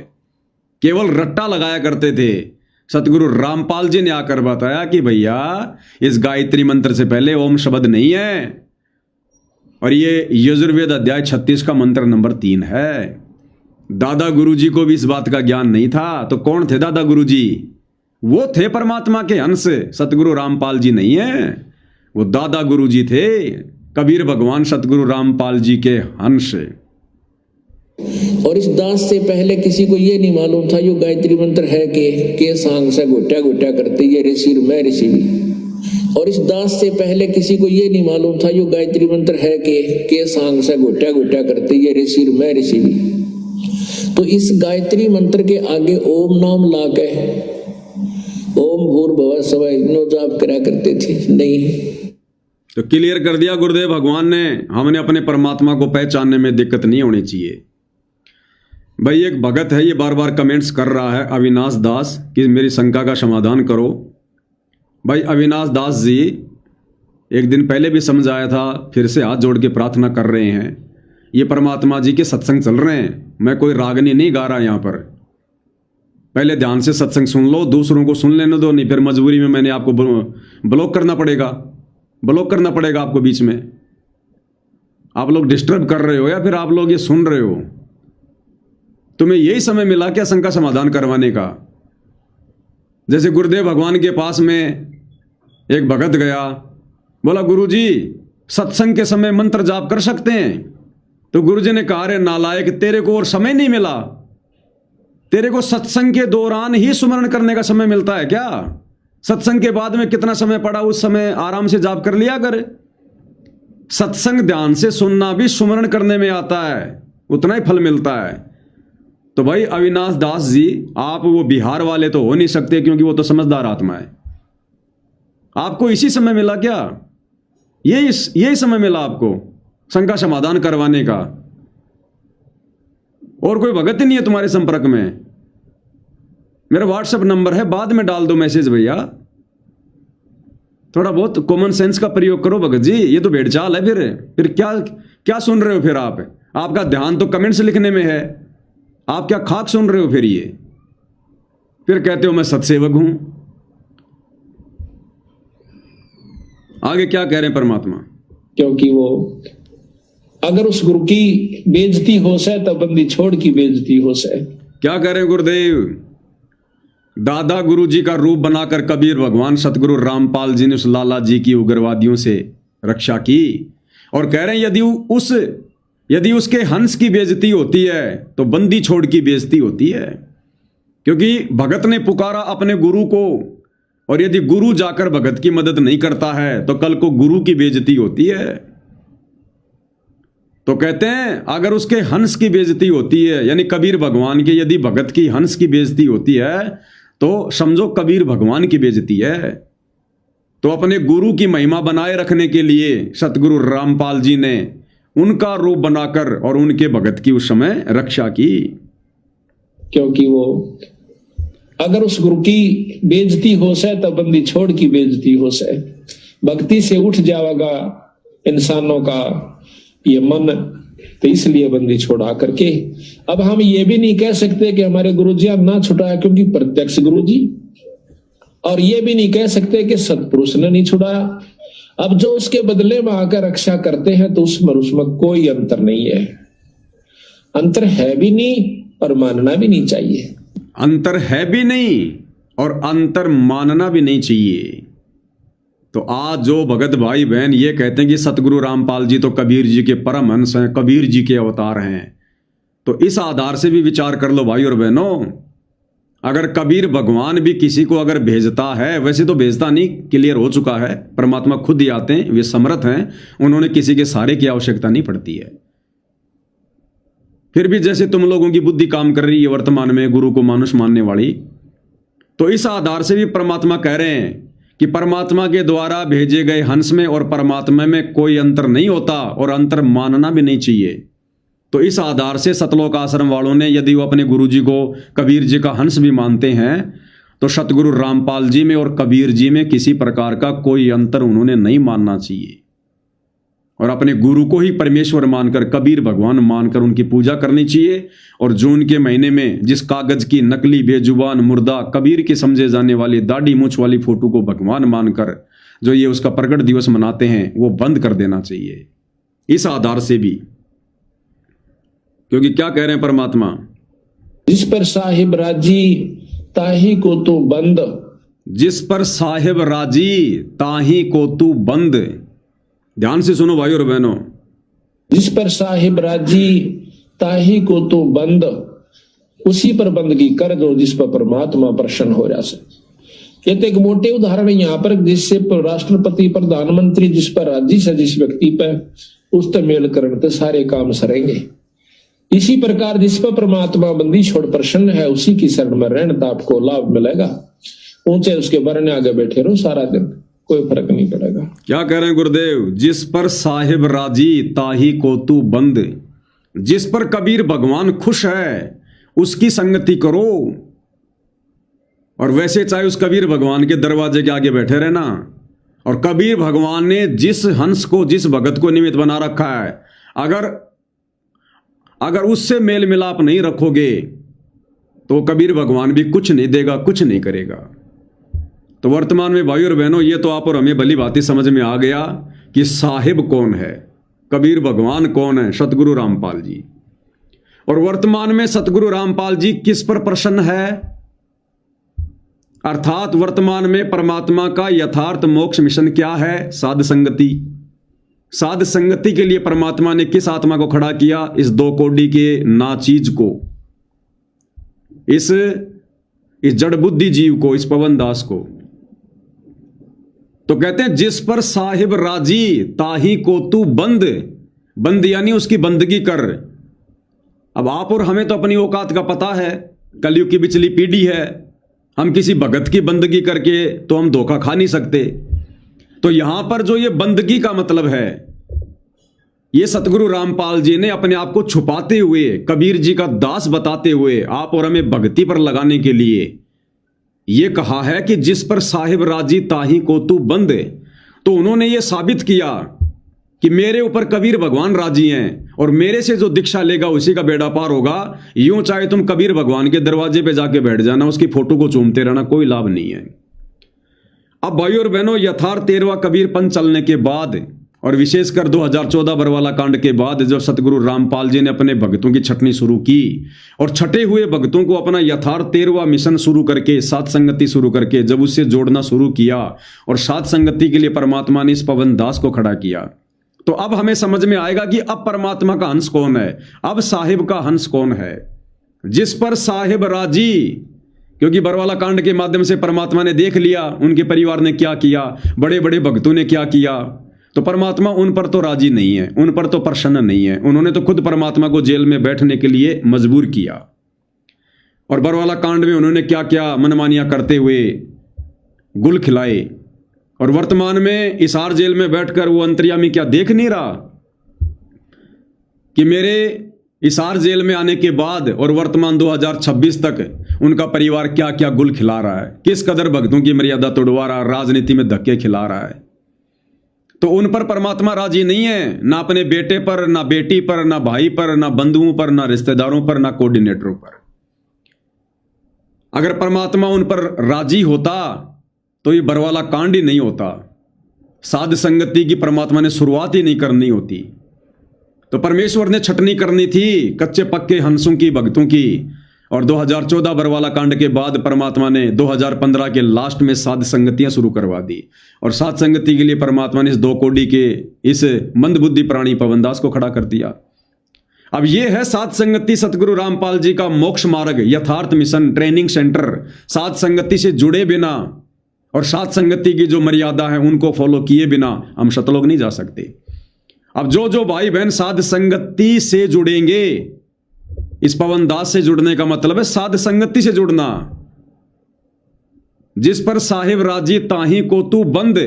केवल रट्टा लगाया करते थे। सतगुरु रामपाल जी ने आकर बताया कि भैया इस गायत्री मंत्र से पहले ओम शब्द नहीं है, और ये यजुर्वेद अध्याय 36 का मंत्र नंबर 3 है। दादा गुरुजी को भी इस बात का ज्ञान नहीं था। तो कौन थे दादा गुरुजी? वो थे परमात्मा के अंश, सतगुरु रामपाल जी नहीं है, वो दादा गुरुजी थे, कबीर भगवान सतगुरु रामपाल जी के अंश। और इस दास से पहले किसी को ये नहीं मालूम था यो गायत्री मंत्र है के सांग से घोटा करते ये ऋषि मैं ऋषि भी। और इस दास से पहले किसी को ये नहीं मालूम था यो गायत्री मंत्र है के सांग से घोटा करते ये ऋषि मैं ऋषि भी। तो इस गायत्री मंत्र के आगे ओम नाम लाके ओम भूर्भुवस्सुवः इनो जाप करा करते थे नहीं। तो क्लियर कर दिया गुरुदेव भगवान ने, हमने अपने परमात्मा को पहचानने में दिक्कत नहीं होनी चाहिए। भाई एक भगत है, ये बार बार कमेंट्स कर रहा है, अविनाश दास, कि मेरी शंका का समाधान करो। भाई अविनाश दास जी, एक दिन पहले भी समझाया था, फिर से हाथ जोड़ के प्रार्थना कर रहे हैं। ये परमात्मा जी के सत्संग चल रहे हैं, मैं कोई रागनी नहीं गा रहा यहाँ पर। पहले ध्यान से सत्संग सुन लो, दूसरों को सुन लेने दो, नहीं फिर मजबूरी में मैंने आपको ब्लॉक करना पड़ेगा आपको बीच में। आप लोग डिस्टर्ब कर रहे हो या फिर आप लोग ये सुन रहे हो। तुम्हें यही समय मिला क्या शंका समाधान करवाने का? जैसे गुरुदेव भगवान के पास में एक भगत गया, बोला गुरुजी सत्संग के समय मंत्र जाप कर सकते हैं? तो गुरुजी ने कहा, रे नालायक, तेरे को और समय नहीं मिला? तेरे को सत्संग के दौरान ही सुमरण करने का समय मिलता है क्या? सत्संग के बाद में कितना समय पड़ा, उस समय आराम से जाप कर लिया कर। सत्संग ध्यान से सुनना भी सुमरण करने में आता है, उतना ही फल मिलता है। तो भाई अविनाश दास जी, आप वो बिहार वाले तो हो नहीं सकते, क्योंकि वो तो समझदार आत्मा है। आपको इसी समय मिला क्या? यही समय मिला आपको शंका समाधान करवाने का? और कोई भगत ही नहीं है तुम्हारे संपर्क में? मेरा व्हाट्सएप नंबर है, बाद में डाल दो मैसेज भैया, थोड़ा बहुत कॉमन सेंस का प्रयोग करो भगत जी, ये तो भेड़चाल है। फिर क्या क्या सुन रहे हो फिर आप? आपका ध्यान तो कमेंट्स लिखने में है, आप क्या खाक सुन रहे हो फिर? ये फिर कहते हो मैं सत्सेवक हूं। आगे क्या कह रहे हैं परमात्मा? क्योंकि वो अगर उस गुरु की बेइज्जती हो से तब बंदी छोड़ की बेइज्जती हो से। क्या कह रहे हैं गुरुदेव? दादा गुरु जी का रूप बनाकर कबीर भगवान सतगुरु रामपाल जी ने उस लाला जी की उग्रवादियों से रक्षा की, और कह रहे हैं यदि उसके हंस की बेइज्जती होती है तो बंदी छोड़ की बेइज्जती होती है। क्योंकि भगत ने पुकारा अपने गुरु को, और यदि गुरु जाकर भगत की मदद नहीं करता है तो कल को गुरु की बेइज्जती होती है। तो कहते हैं अगर उसके हंस की बेइज्जती होती है, यानी कबीर भगवान के यदि भगत की हंस की बेइज्जती होती है तो समझो कबीर भगवान की बेइज्जती है। तो अपने गुरु की महिमा बनाए रखने के लिए सतगुरु रामपाल जी ने उनका रूप बनाकर और उनके भगत की उस समय रक्षा की। क्योंकि वो अगर उस गुरु की बेइज्जती हो से तब बंदी छोड़ की बेइज्जती हो से। भक्ति से उठ जाएगा इंसानों का ये मन, तो इसलिए बंदी छोड़ा करके। अब हम ये भी नहीं कह सकते कि हमारे गुरुजी ना छुड़ाया क्योंकि प्रत्यक्ष गुरुजी, और ये भी नहीं कह सकते कि सतपुरुष ने नहीं छुड़ाया। अब जो उसके बदले में आकर रक्षा करते हैं तो उसमें कोई अंतर नहीं है। अंतर है भी नहीं और मानना भी नहीं चाहिए। अंतर है भी नहीं और अंतर मानना भी नहीं चाहिए। तो आज जो भगत भाई बहन ये कहते हैं कि सतगुरु रामपाल जी तो कबीर जी के परमहंस हैं, कबीर जी के अवतार हैं, तो इस आधार से भी विचार कर लो भाई और बहनों। अगर कबीर भगवान भी किसी को अगर भेजता है, वैसे तो भेजता नहीं, क्लियर हो चुका है, परमात्मा खुद ही आते हैं, वे समर्थ हैं, उन्होंने किसी के सहारे की आवश्यकता नहीं पड़ती है। फिर भी जैसे तुम लोगों की बुद्धि काम कर रही है वर्तमान में गुरु को मानुष मानने वाली, तो इस आधार से भी परमात्मा कह रहे हैं कि परमात्मा के द्वारा भेजे गए हंस में और परमात्मा में कोई अंतर नहीं होता और अंतर मानना भी नहीं चाहिए। तो इस आधार से सतलोक आश्रम वालों ने यदि वो अपने गुरु जी को कबीर जी का हंस भी मानते हैं तो सतगुरु रामपाल जी में और कबीर जी में किसी प्रकार का कोई अंतर उन्होंने नहीं मानना चाहिए, और अपने गुरु को ही परमेश्वर मानकर, कबीर भगवान मानकर उनकी पूजा करनी चाहिए। और जून के महीने में जिस कागज की नकली बेजुबान मुर्दा कबीर के समझे जाने वाली दाढ़ी मूछ वाली फोटो को भगवान मानकर जो ये उसका प्रकट दिवस मनाते हैं वो बंद कर देना चाहिए इस आधार से भी। क्योंकि क्या कह रहे हैं परमात्मा? जिस पर साहिब राजी ताही को तू बंद। जिस पर साहिब राजी ताही को तू बंद। ध्यान से सुनो भाई और बहनों। जिस पर साहिब राजी ताही को तू बंद, उसी पर बंदगी कर दो जिस पर परमात्मा प्रसन्न हो जा सके। ये तो एक मोटे उदाहरण है यहाँ पर, जिससे राष्ट्रपति प्रधानमंत्री जिस पर राजी से जिस व्यक्ति पर उस पर मेल करने तो सारे काम सरेंगे। इसी प्रकार जिस पर परमात्मा बंदी छोड़ प्रसन्न है उसी की शरण में रहने तो आपको लाभ मिलेगा। ऊंचे उसके बरने आगे बैठे रहो सारा दिन, कोई फर्क नहीं पड़ेगा। क्या कह रहे हैं गुरुदेव? जिस पर साहिब राजी ताही को तू बंद। जिस पर कबीर भगवान खुश है उसकी संगति करो, और वैसे चाहे उस कबीर भगवान के दरवाजे के आगे बैठे रहना। और कबीर भगवान ने जिस हंस को, जिस भगत को निमित्त बना रखा है, अगर उससे मेल मिलाप नहीं रखोगे तो कबीर भगवान भी कुछ नहीं देगा, कुछ नहीं करेगा। तो वर्तमान में भाई और बहनों ये तो आप और हमें भली भांति समझ में आ गया कि साहिब कौन है, कबीर भगवान कौन है, सतगुरु रामपाल जी। और वर्तमान में सतगुरु रामपाल जी किस पर प्रसन्न है? अर्थात वर्तमान में परमात्मा का यथार्थ मोक्ष मिशन क्या है? साध संगति। साध संगति के लिए परमात्मा ने किस आत्मा को खड़ा किया? इस दो कोडी के नाचीज को, इस जड़ बुद्धि जीव को, इस पवन दास को। तो कहते हैं जिस पर साहिब राजी ताही को तू बंद। बंद यानी उसकी बंदगी कर। अब आप और हमें तो अपनी औकात का पता है, कलयुग की पिछली पीढ़ी है, हम किसी भगत की बंदगी करके तो हम धोखा खा नहीं सकते। तो यहां पर जो ये बंदगी का मतलब है, ये सतगुरु रामपाल जी ने अपने आप को छुपाते हुए, कबीर जी का दास बताते हुए आप और हमें भक्ति पर लगाने के लिए ये कहा है कि जिस पर साहिब राजी ताही को तू बंद। तो उन्होंने ये साबित किया कि मेरे ऊपर कबीर भगवान राजी हैं और मेरे से जो दीक्षा लेगा उसी का बेड़ा पार होगा। यूं चाहे तुम कबीर भगवान के दरवाजे पे जाके बैठ जाना, उसकी फोटो को चूमते रहना, कोई लाभ नहीं है। अब भाइयों और बहनों, यथार्थ 13वां कबीर पंथ चलने के बाद और विशेषकर 2014 बरवाला कांड के बाद जब सतगुरु रामपाल जी ने अपने भक्तों की छटनी शुरू की और छटे हुए भक्तों को अपना यथार्थ 13वां मिशन शुरू करके, सात संगति शुरू करके जब उससे जोड़ना शुरू किया और सात संगति के लिए परमात्मा ने इस पवन दास को खड़ा किया, तो अब हमें समझ में आएगा कि अब परमात्मा का हंस कौन है, अब साहिब का हंस कौन है, जिस पर साहिब राजी। क्योंकि बरवाला कांड के माध्यम से परमात्मा ने देख लिया उनके परिवार ने क्या किया, बड़े बड़े भक्तों ने क्या किया, तो परमात्मा उन पर तो राजी नहीं है, उन पर तो प्रसन्न नहीं है। उन्होंने तो खुद परमात्मा को जेल में बैठने के लिए मजबूर किया। और बरवाला कांड में उन्होंने क्या क्या मनमानियां करते हुए गुल खिलाए, और वर्तमान में हिसार जेल में बैठकर वो अंतर्यामी क्या देख नहीं रहा कि मेरे हिसार जेल में आने के बाद और वर्तमान 2026 तक उनका परिवार क्या क्या गुल खिला रहा है, किस कदर भक्तों की मर्यादा तोड़वा रहा है, राजनीति में धक्के खिला रहा है। तो उन पर परमात्मा राजी नहीं है, ना अपने बेटे पर, ना बेटी पर, ना भाई पर, ना बंधुओं पर, ना रिश्तेदारों पर, ना कोऑर्डिनेटरों पर। अगर परमात्मा उन पर राजी होता तो ये बरवाला कांड ही नहीं होता, साध संगति की परमात्मा ने शुरुआत ही नहीं करनी होती। तो परमेश्वर ने छटनी करनी थी कच्चे पक्के हंसों की, भक्तों की। और 2014 बरवाला कांड के बाद परमात्मा ने 2015 के लास्ट में साध संगतियां शुरू करवा दी, और साध संगति के लिए परमात्मा ने इस 2 कोड़ी के इस मंदबुद्धि प्राणी पवनदास को खड़ा कर दिया। अब यह है साध संगति सतगुरु रामपाल जी का मोक्ष मार्ग, यथार्थ मिशन ट्रेनिंग सेंटर। साध संगति से जुड़े बिना और साध संगति की जो मर्यादा है उनको फॉलो किए बिना हम सतलोक नहीं जा सकते। अब जो भाई बहन साध संगति से जुड़ेंगे, इस पवन दास से जुड़ने का मतलब है साध संगति से जुड़ना। जिस पर साहिब राजी ताही को तू बंद,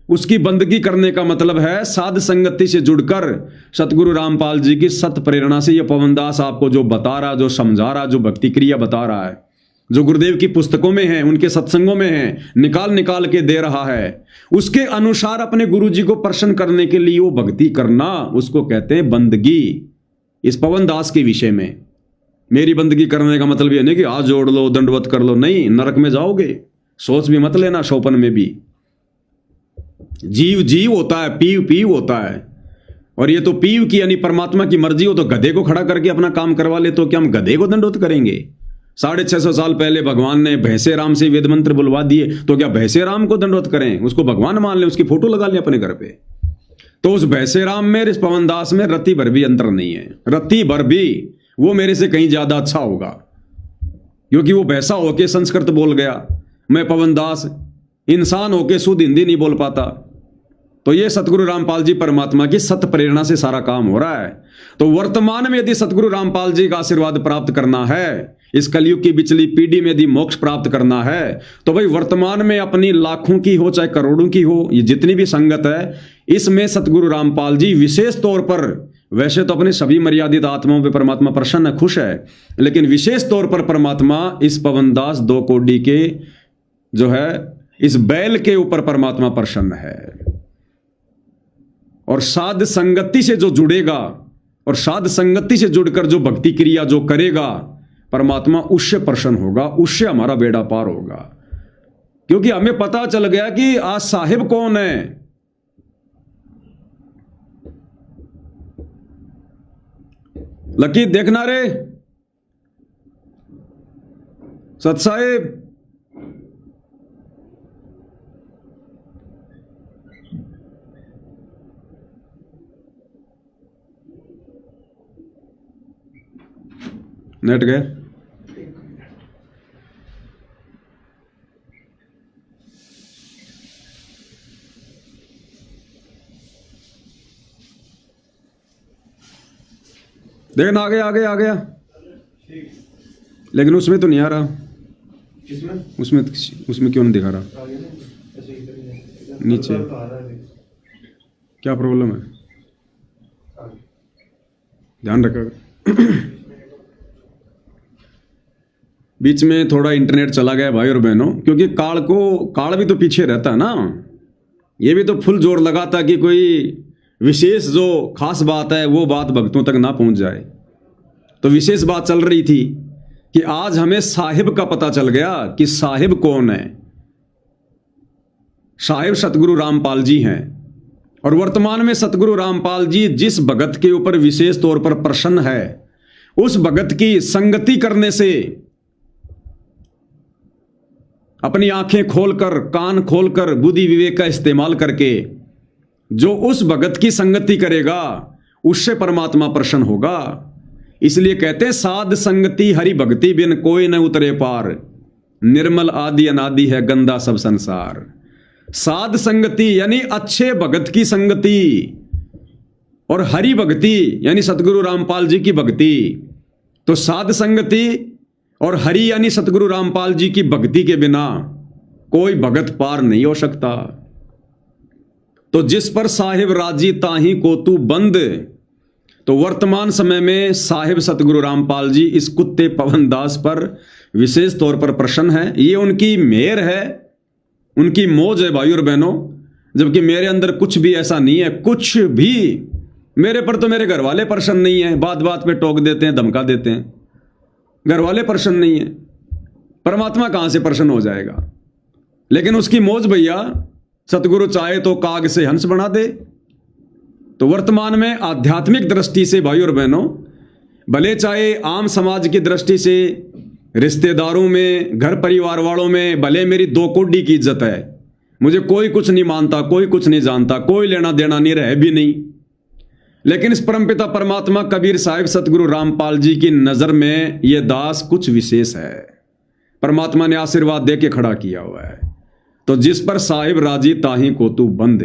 उसकी बंदगी करने का मतलब है साध संगति से जुड़कर सतगुरु रामपाल जी की सत प्रेरणा से यह पवन दास आपको जो बता रहा, जो समझा रहा, जो भक्ति क्रिया बता रहा है, जो गुरुदेव की पुस्तकों में है, उनके सत्संगों में है, निकाल निकाल के दे रहा है, उसके अनुसार अपने गुरु जी को प्रसन्न करने के लिए वो भक्ति करना, उसको कहते हैं बंदगी। इस पवन दास के विषय में मेरी बंदगी करने का मतलब यह नहीं कि हाथ जोड़ लो, दंडवत कर लो, नहीं, नरक में जाओगे। सोच भी मत लेना शोपन में भी। जीव जीव होता है, पीव पीव होता है, और ये तो पीव की यानी परमात्मा की मर्जी हो तो गधे को खड़ा करके अपना काम करवा ले, तो क्या हम गधे को दंडवत करेंगे? 650 साल पहले भगवान ने भैंसे राम से वेद मंत्र बुलवा दिए, तो क्या भैंसे राम को दंडवत करें? उसको भगवान मान लें, उसकी फोटो लगा लें अपने घर पे। तो उस भैंसे राम में, इस पवन दास में रत्ती भर भी अंतर नहीं है। रत्ती भर भी वो मेरे से कहीं ज्यादा अच्छा होगा, क्योंकि वो भैंसा होके संस्कृत बोल गया, मैं पवन दास इंसान होके शुद्ध हिंदी नहीं बोल पाता। तो ये सतगुरु रामपाल जी परमात्मा की सत प्रेरणा से सारा काम हो रहा है। तो वर्तमान में यदि सतगुरु रामपाल जी का आशीर्वाद प्राप्त करना है, इस कलयुग की बिचली पीढ़ी में यदि मोक्ष प्राप्त करना है, तो भाई वर्तमान में अपनी लाखों की हो चाहे करोड़ों की हो, ये जितनी भी संगत है, इसमें सतगुरु रामपाल जी विशेष तौर पर, वैसे तो अपने सभी मर्यादित आत्माओं पे परमात्मा प्रसन्न खुश है, लेकिन विशेष तौर पर परमात्मा इस पवनदास 2 कोड़ी के जो है इस बैल के ऊपर परमात्मा प्रसन्न है। और साध संगति से जो जुड़ेगा और साध संगति से जुड़कर जो भक्ति क्रिया जो करेगा, परमात्मा उससे प्रसन्न होगा, उससे हमारा बेड़ा पार होगा। क्योंकि हमें पता चल गया कि आज साहिब कौन है। लकी देखना रे सत साहिब, नेट गए। देखना आ गया आ गया आ गया, लेकिन उसमें तो नहीं आ रहा। उसमें क्यों नहीं दिखा रहा? नीचे क्या प्रॉब्लम है? ध्यान रखा। बीच में थोड़ा इंटरनेट चला गया भाई और बहनों, क्योंकि काल भी तो पीछे रहता है ना। ये भी तो फुल जोर लगाता कि कोई विशेष जो खास बात है वो बात भक्तों तक ना पहुंच जाए। तो विशेष बात चल रही थी कि आज हमें साहिब का पता चल गया कि साहिब कौन है। साहिब सतगुरु रामपाल जी हैं और वर्तमान में सतगुरु रामपाल जी जिस भगत के ऊपर विशेष तौर पर प्रसन्न है, उस भगत की संगति करने से, अपनी आंखें खोलकर, कान खोलकर, बुद्धि विवेक का इस्तेमाल करके जो उस भगत की संगति करेगा उससे परमात्मा प्रसन्न होगा। इसलिए कहते हैं साध संगति हरि भक्ति बिन कोई न उतरे पार, निर्मल आदि अनादि है गंदा सब संसार। साध संगति यानी अच्छे भगत की संगति और हरि भक्ति यानी सतगुरु रामपाल जी की भक्ति। तो साध संगति और हरि यानी सतगुरु रामपाल जी की भक्ति के बिना कोई भगत पार नहीं हो सकता। तो जिस पर साहिब राजी ताही को तू बंद। तो वर्तमान समय में साहिब सतगुरु रामपाल जी इस कुत्ते पवन दास पर विशेष तौर पर प्रसन्न है। ये उनकी मेहर है, उनकी मौज है भाई और बहनों। जबकि मेरे अंदर कुछ भी ऐसा नहीं है, कुछ भी। मेरे पर तो मेरे घर वाले प्रसन्न नहीं है, बात बात पे टोक देते हैं, धमका देते हैं। घर वाले प्रसन्न नहीं है, परमात्मा कहां से प्रसन्न हो जाएगा। लेकिन उसकी मौज भैया, सतगुरु चाहे तो काग से हंस बना दे। तो वर्तमान में आध्यात्मिक दृष्टि से भाई और बहनों, भले चाहे आम समाज की दृष्टि से, रिश्तेदारों में, घर परिवार वालों में भले मेरी दो कोडी की इज्जत है, मुझे कोई कुछ नहीं मानता, कोई कुछ नहीं जानता, कोई लेना देना नहीं, रह भी नहीं। लेकिन इस परमपिता परमात्मा कबीर साहिब सतगुरु रामपाल जी की नजर में यह दास कुछ विशेष है। परमात्मा ने आशीर्वाद दे के खड़ा किया हुआ है। तो जिस पर साहिब राजी ताही को तू बंद।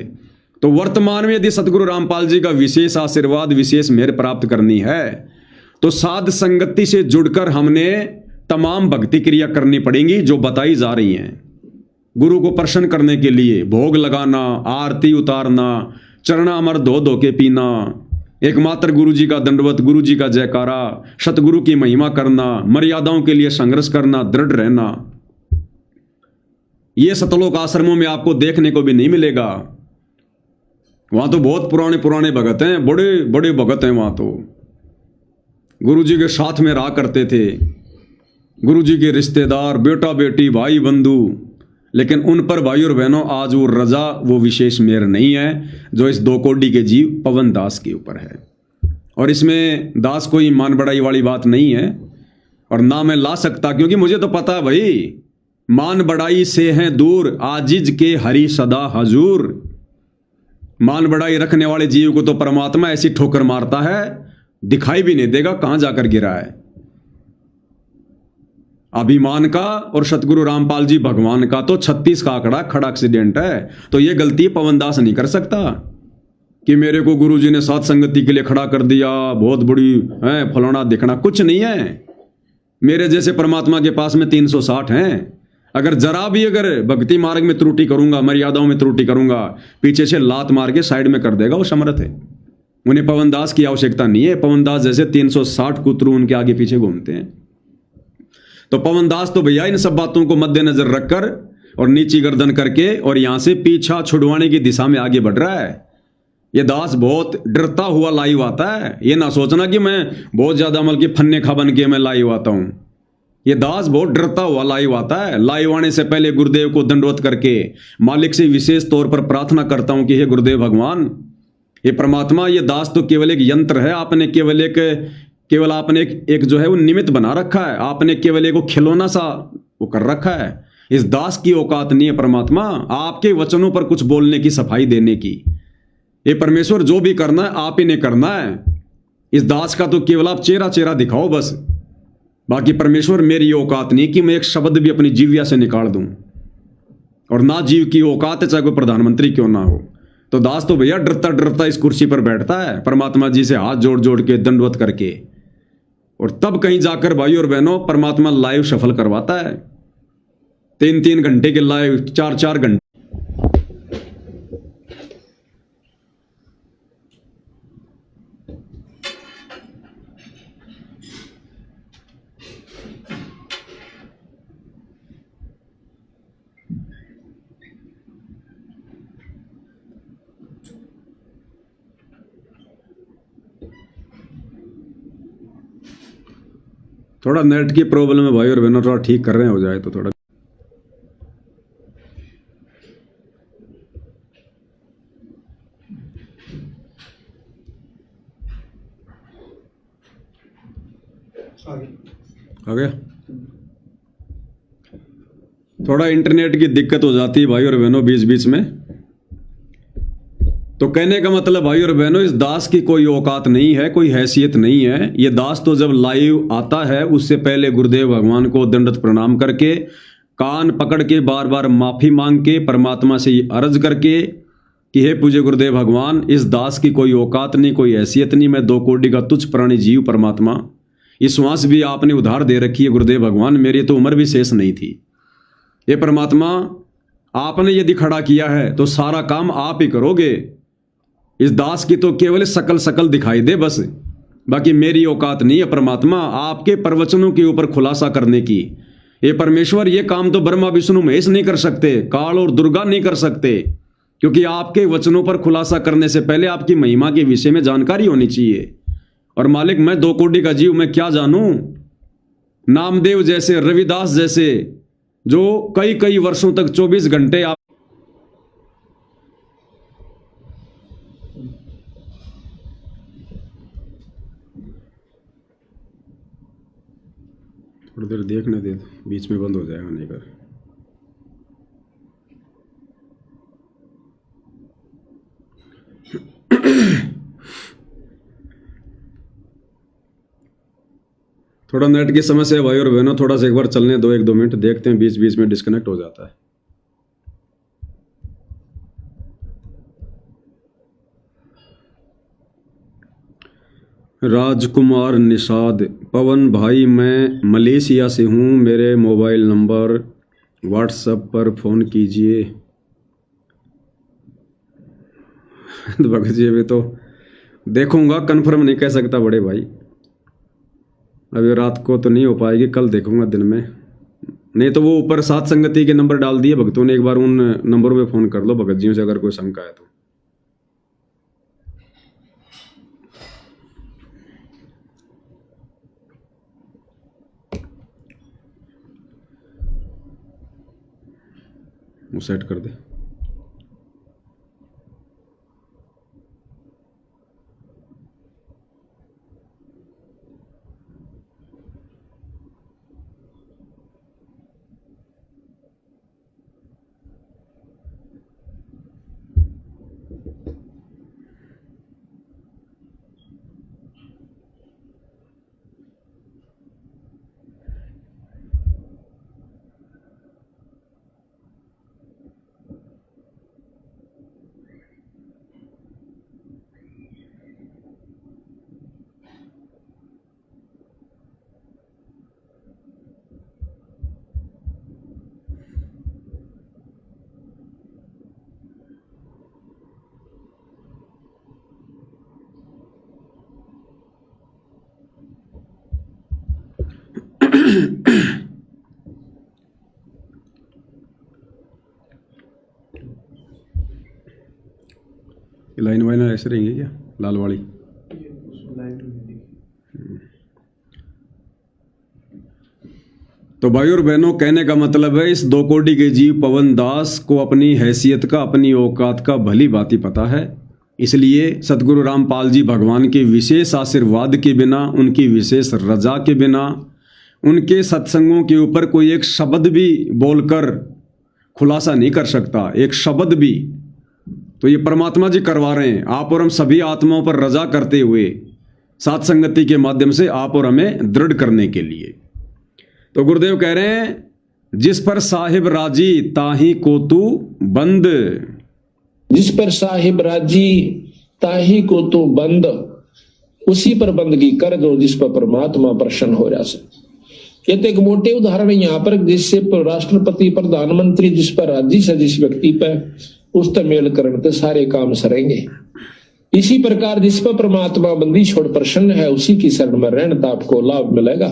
तो वर्तमान में यदि सतगुरु रामपाल जी का विशेष आशीर्वाद, विशेष मेहर प्राप्त करनी है तो साध संगति से जुड़कर हमने तमाम भक्ति क्रिया करनी पड़ेंगी जो बताई जा रही हैं। गुरु को प्रसन्न करने के लिए भोग लगाना, आरती उतारना, चरणामर धो धो के पीना, एकमात्र गुरु जी का दंडवत, गुरु जी का जयकारा, सतगुरु की महिमा करना, मर्यादाओं के लिए संघर्ष करना, दृढ़ रहना, यह सतलोक आश्रमों में आपको देखने को भी नहीं मिलेगा। वहां तो बहुत पुराने पुराने भगत हैं, बड़े बड़े भगत हैं। वहां तो गुरु जी के साथ में रहा करते थे, गुरु जी के रिश्तेदार, बेटा बेटी, भाई बंधु। लेकिन उन पर भाई और बहनों आज वो रजा, वो विशेष मेहर नहीं है जो इस दो कोडी के जीव पवन दास के ऊपर है। और इसमें दास कोई मान बढ़ाई वाली बात नहीं है और ना मैं ला सकता, क्योंकि मुझे तो पता है भाई, मान बढ़ाई से हैं दूर, आजिज के हरि सदा हजूर। मान बढ़ाई रखने वाले जीव को तो परमात्मा ऐसी ठोकर मारता है, दिखाई भी नहीं देगा कहां जाकर गिरा है। अभिमान का और सतगुरु रामपाल जी भगवान का तो 36 का आंकड़ा खड़ा एक्सीडेंट है। तो यह गलती पवनदास नहीं कर सकता कि मेरे को गुरु जी ने साथ संगति के लिए खड़ा कर दिया, बहुत बड़ी है फलाना दिखना, कुछ नहीं है। मेरे जैसे परमात्मा के पास में 360 हैं। अगर जरा भी अगर भक्ति मार्ग में त्रुटि करूंगा, मर्यादाओं में त्रुटि करूंगा, पीछे से लात मार के साइड में कर देगा, वो समर्थ है। उन्हें पवनदास की आवश्यकता नहीं है। पवनदास जैसे 360 कुतरू उनके आगे पीछे घूमते हैं। तो पवनदास तो भैया इन सब बातों को मद्देनजर रखकर और नीची गर्दन करके और यहां से पीछा छुड़वाने की दिशा में आगे बढ़ रहा है। ये दास बहुत डरता हुआ लाइव आता है। ये ना सोचना कि मैं बहुत ज्यादा अमल की फन्ने खा बन के मैं लाइव आता हूं। ये दास बहुत डरता हुआ लाइव आता है। लाइव आने से पहले गुरुदेव को दंडवत करके मालिक से विशेष तौर पर प्रार्थना करता हूं कि हे गुरुदेव भगवान, ये परमात्मा, ये दास तो केवल एक यंत्र है। आपने केवल आपने एक जो है वो निमित्त बना रखा है। आपने केवल एक वो खिलौना सा वो कर रखा है। इस दास की औकात नहीं है परमात्मा आपके वचनों पर कुछ बोलने की, सफाई देने की। ये परमेश्वर जो भी करना है आप ही ने करना है। इस दास का तो केवल आप चेहरा चेहरा दिखाओ बस। बाकी परमेश्वर मेरी औकात नहीं कि मैं एक शब्द भी अपनी जीविया से निकाल दूं, और ना जीव की औकात है चाहे कोई प्रधानमंत्री क्यों ना हो। तो दास तो भैया डरता डरता इस कुर्सी पर बैठता है, परमात्मा जी से हाथ जोड़ जोड़ के दंडवत करके, और तब कहीं जाकर भाई और बहनों परमात्मा लाइव सफल करवाता है। 3-3 घंटे के लाइव, 4-4 घंटे। थोड़ा नेट की प्रॉब्लम है भाई और बहनों, थोड़ा ठीक कर रहे हैं, हो जाए तो थोड़ा। आ गया। थोड़ा इंटरनेट की दिक्कत हो जाती है भाई और बहनों बीच बीच में। तो कहने का मतलब भाई और बहनों, इस दास की कोई औकात नहीं है, कोई हैसियत नहीं है। ये दास तो जब लाइव आता है उससे पहले गुरुदेव भगवान को दंडवत प्रणाम करके, कान पकड़ के बार बार माफी मांग के, परमात्मा से ये अर्ज करके कि हे पूज्य गुरुदेव भगवान, इस दास की कोई औकात नहीं, कोई हैसियत नहीं, मैं 2 कोटि का तुच्छ प्राणी जीव परमात्मा, ये श्वास भी आपने उधार दे रखी है गुरुदेव भगवान, मेरी तो उम्र भी शेष नहीं थी। ये परमात्मा, आपने यदि खड़ा किया है तो सारा काम आप ही करोगे। इस दास की तो केवल शकल दिखाई दे बस, बाकी मेरी औकात नहीं है परमात्मा आपके प्रवचनों के ऊपर खुलासा करने की। ये परमेश्वर, ये काम तो ब्रह्मा विष्णु महेश नहीं कर सकते, काल और दुर्गा नहीं कर सकते, क्योंकि आपके वचनों पर खुलासा करने से पहले आपकी महिमा के विषय में जानकारी होनी चाहिए। और मालिक, मैं 2 कोटि का जीव, मैं क्या जानूं? नामदेव जैसे, रविदास जैसे, जो कई वर्षों तक 24 घंटे आप थोड़ी देर देखने दे, बीच में बंद हो जाएगा नहीं कर। थोड़ा नेट की समस्या है भाई और बहनों, थोड़ा सा एक बार चलने दो, 1-2 मिनट देखते हैं, बीच बीच में डिस्कनेक्ट हो जाता है। राजकुमार निषाद, पवन भाई मैं मलेशिया से हूँ, मेरे मोबाइल नंबर व्हाट्सएप पर फ़ोन कीजिए। भगत जी अभी तो देखूंगा, कंफर्म नहीं कह सकता बड़े भाई, अभी रात को तो नहीं हो पाएगी, कल देखूंगा दिन में। नहीं तो वो ऊपर साथ संगति के नंबर डाल दिए भक्तों ने, एक बार उन नंबरों पे फ़ोन कर लो भगत जियों से अगर कोई शंका है तो। वो सेट कर दे। लाइन वाइन ऐसे रहेंगी क्या, लाल वाली? तो भाई और बहनों, कहने का मतलब है, इस 2 कोटि के जीव पवन दास को अपनी हैसियत का, अपनी औकात का भली भांति पता है। इसलिए सतगुरु रामपाल जी भगवान के विशेष आशीर्वाद के बिना, उनकी विशेष रजा के बिना, उनके सत्संगों के ऊपर कोई एक शब्द भी बोलकर खुलासा नहीं कर सकता, एक शब्द भी। तो ये परमात्मा जी करवा रहे हैं, आप और हम सभी आत्माओं पर रजा करते हुए साथ संगति के माध्यम से आप और हमें दृढ़ करने के लिए। तो गुरुदेव कह रहे हैं, जिस पर साहिब राजी ताही को तू बंद, जिस पर साहिब राजी ताही को तो बंद, उसी पर बंदगी कर दो जिस पर परमात्मा प्रसन्न हो जा सके। कहते एक मोटे उदाहरण यहाँ पर, जिससे राष्ट्रपति प्रधानमंत्री जिस पर राजी से जिस व्यक्ति पर, उस पर मेल करण तो सारे काम सरेंगे। इसी प्रकार जिस पर परमात्मा बंदी छोड़ प्रसन्न है, उसी की शरण में रहने तो आपको लाभ मिलेगा।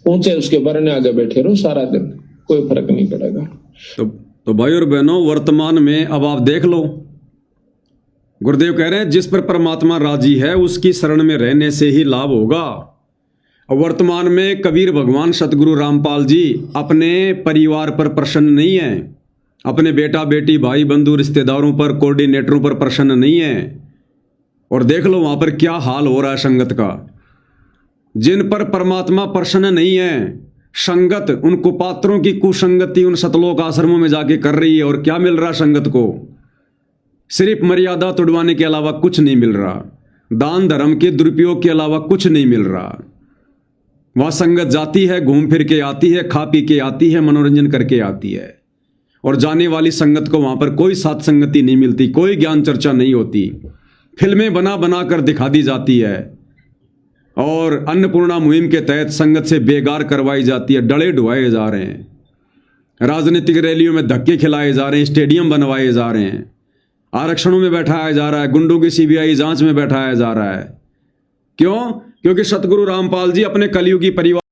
ऊंचे उसके बरने आगे बैठे रहो सारा दिन, कोई फर्क नहीं पड़ेगा। तो भाई और बहनों, वर्तमान में अब आप देख लो, गुरुदेव कह रहे हैं जिस पर परमात्मा राजी है उसकी शरण में रहने से ही लाभ होगा। वर्तमान में कबीर भगवान सतगुरु रामपाल जी अपने परिवार पर प्रसन्न नहीं है, अपने बेटा बेटी भाई बंधु रिश्तेदारों पर कोऑर्डिनेटरों पर प्रसन्न नहीं है। और देख लो वहां पर क्या हाल हो रहा है संगत का। जिन पर परमात्मा प्रसन्न नहीं है, संगत उन कुपात्रों की कुसंगति उन सतलोक आश्रमों में जाके कर रही है। और क्या मिल रहा संगत को? सिर्फ मर्यादा तोड़वाने के अलावा कुछ नहीं मिल रहा, दान धर्म के दुरुपयोग के अलावा कुछ नहीं मिल रहा। वह संगत जाती है, घूम फिर के आती है, खा पी के आती है, मनोरंजन करके आती है। और जाने वाली संगत को वहां पर कोई साथ संगति नहीं मिलती, कोई ज्ञान चर्चा नहीं होती, फिल्में बना बना कर दिखा दी जाती है। और अन्नपूर्णा मुहिम के तहत संगत से बेगार करवाई जाती है, डले ढुआए जा रहे हैं, राजनीतिक रैलियों में धक्के खिलाए जा रहे हैं, स्टेडियम बनवाए जा रहे हैं, आरक्षणों में बैठाया जा रहा है, गुंडों की सीबीआई जांच में बैठाया जा रहा है। क्यों? क्योंकि सतगुरु रामपाल जी अपने कलयुगी परिवार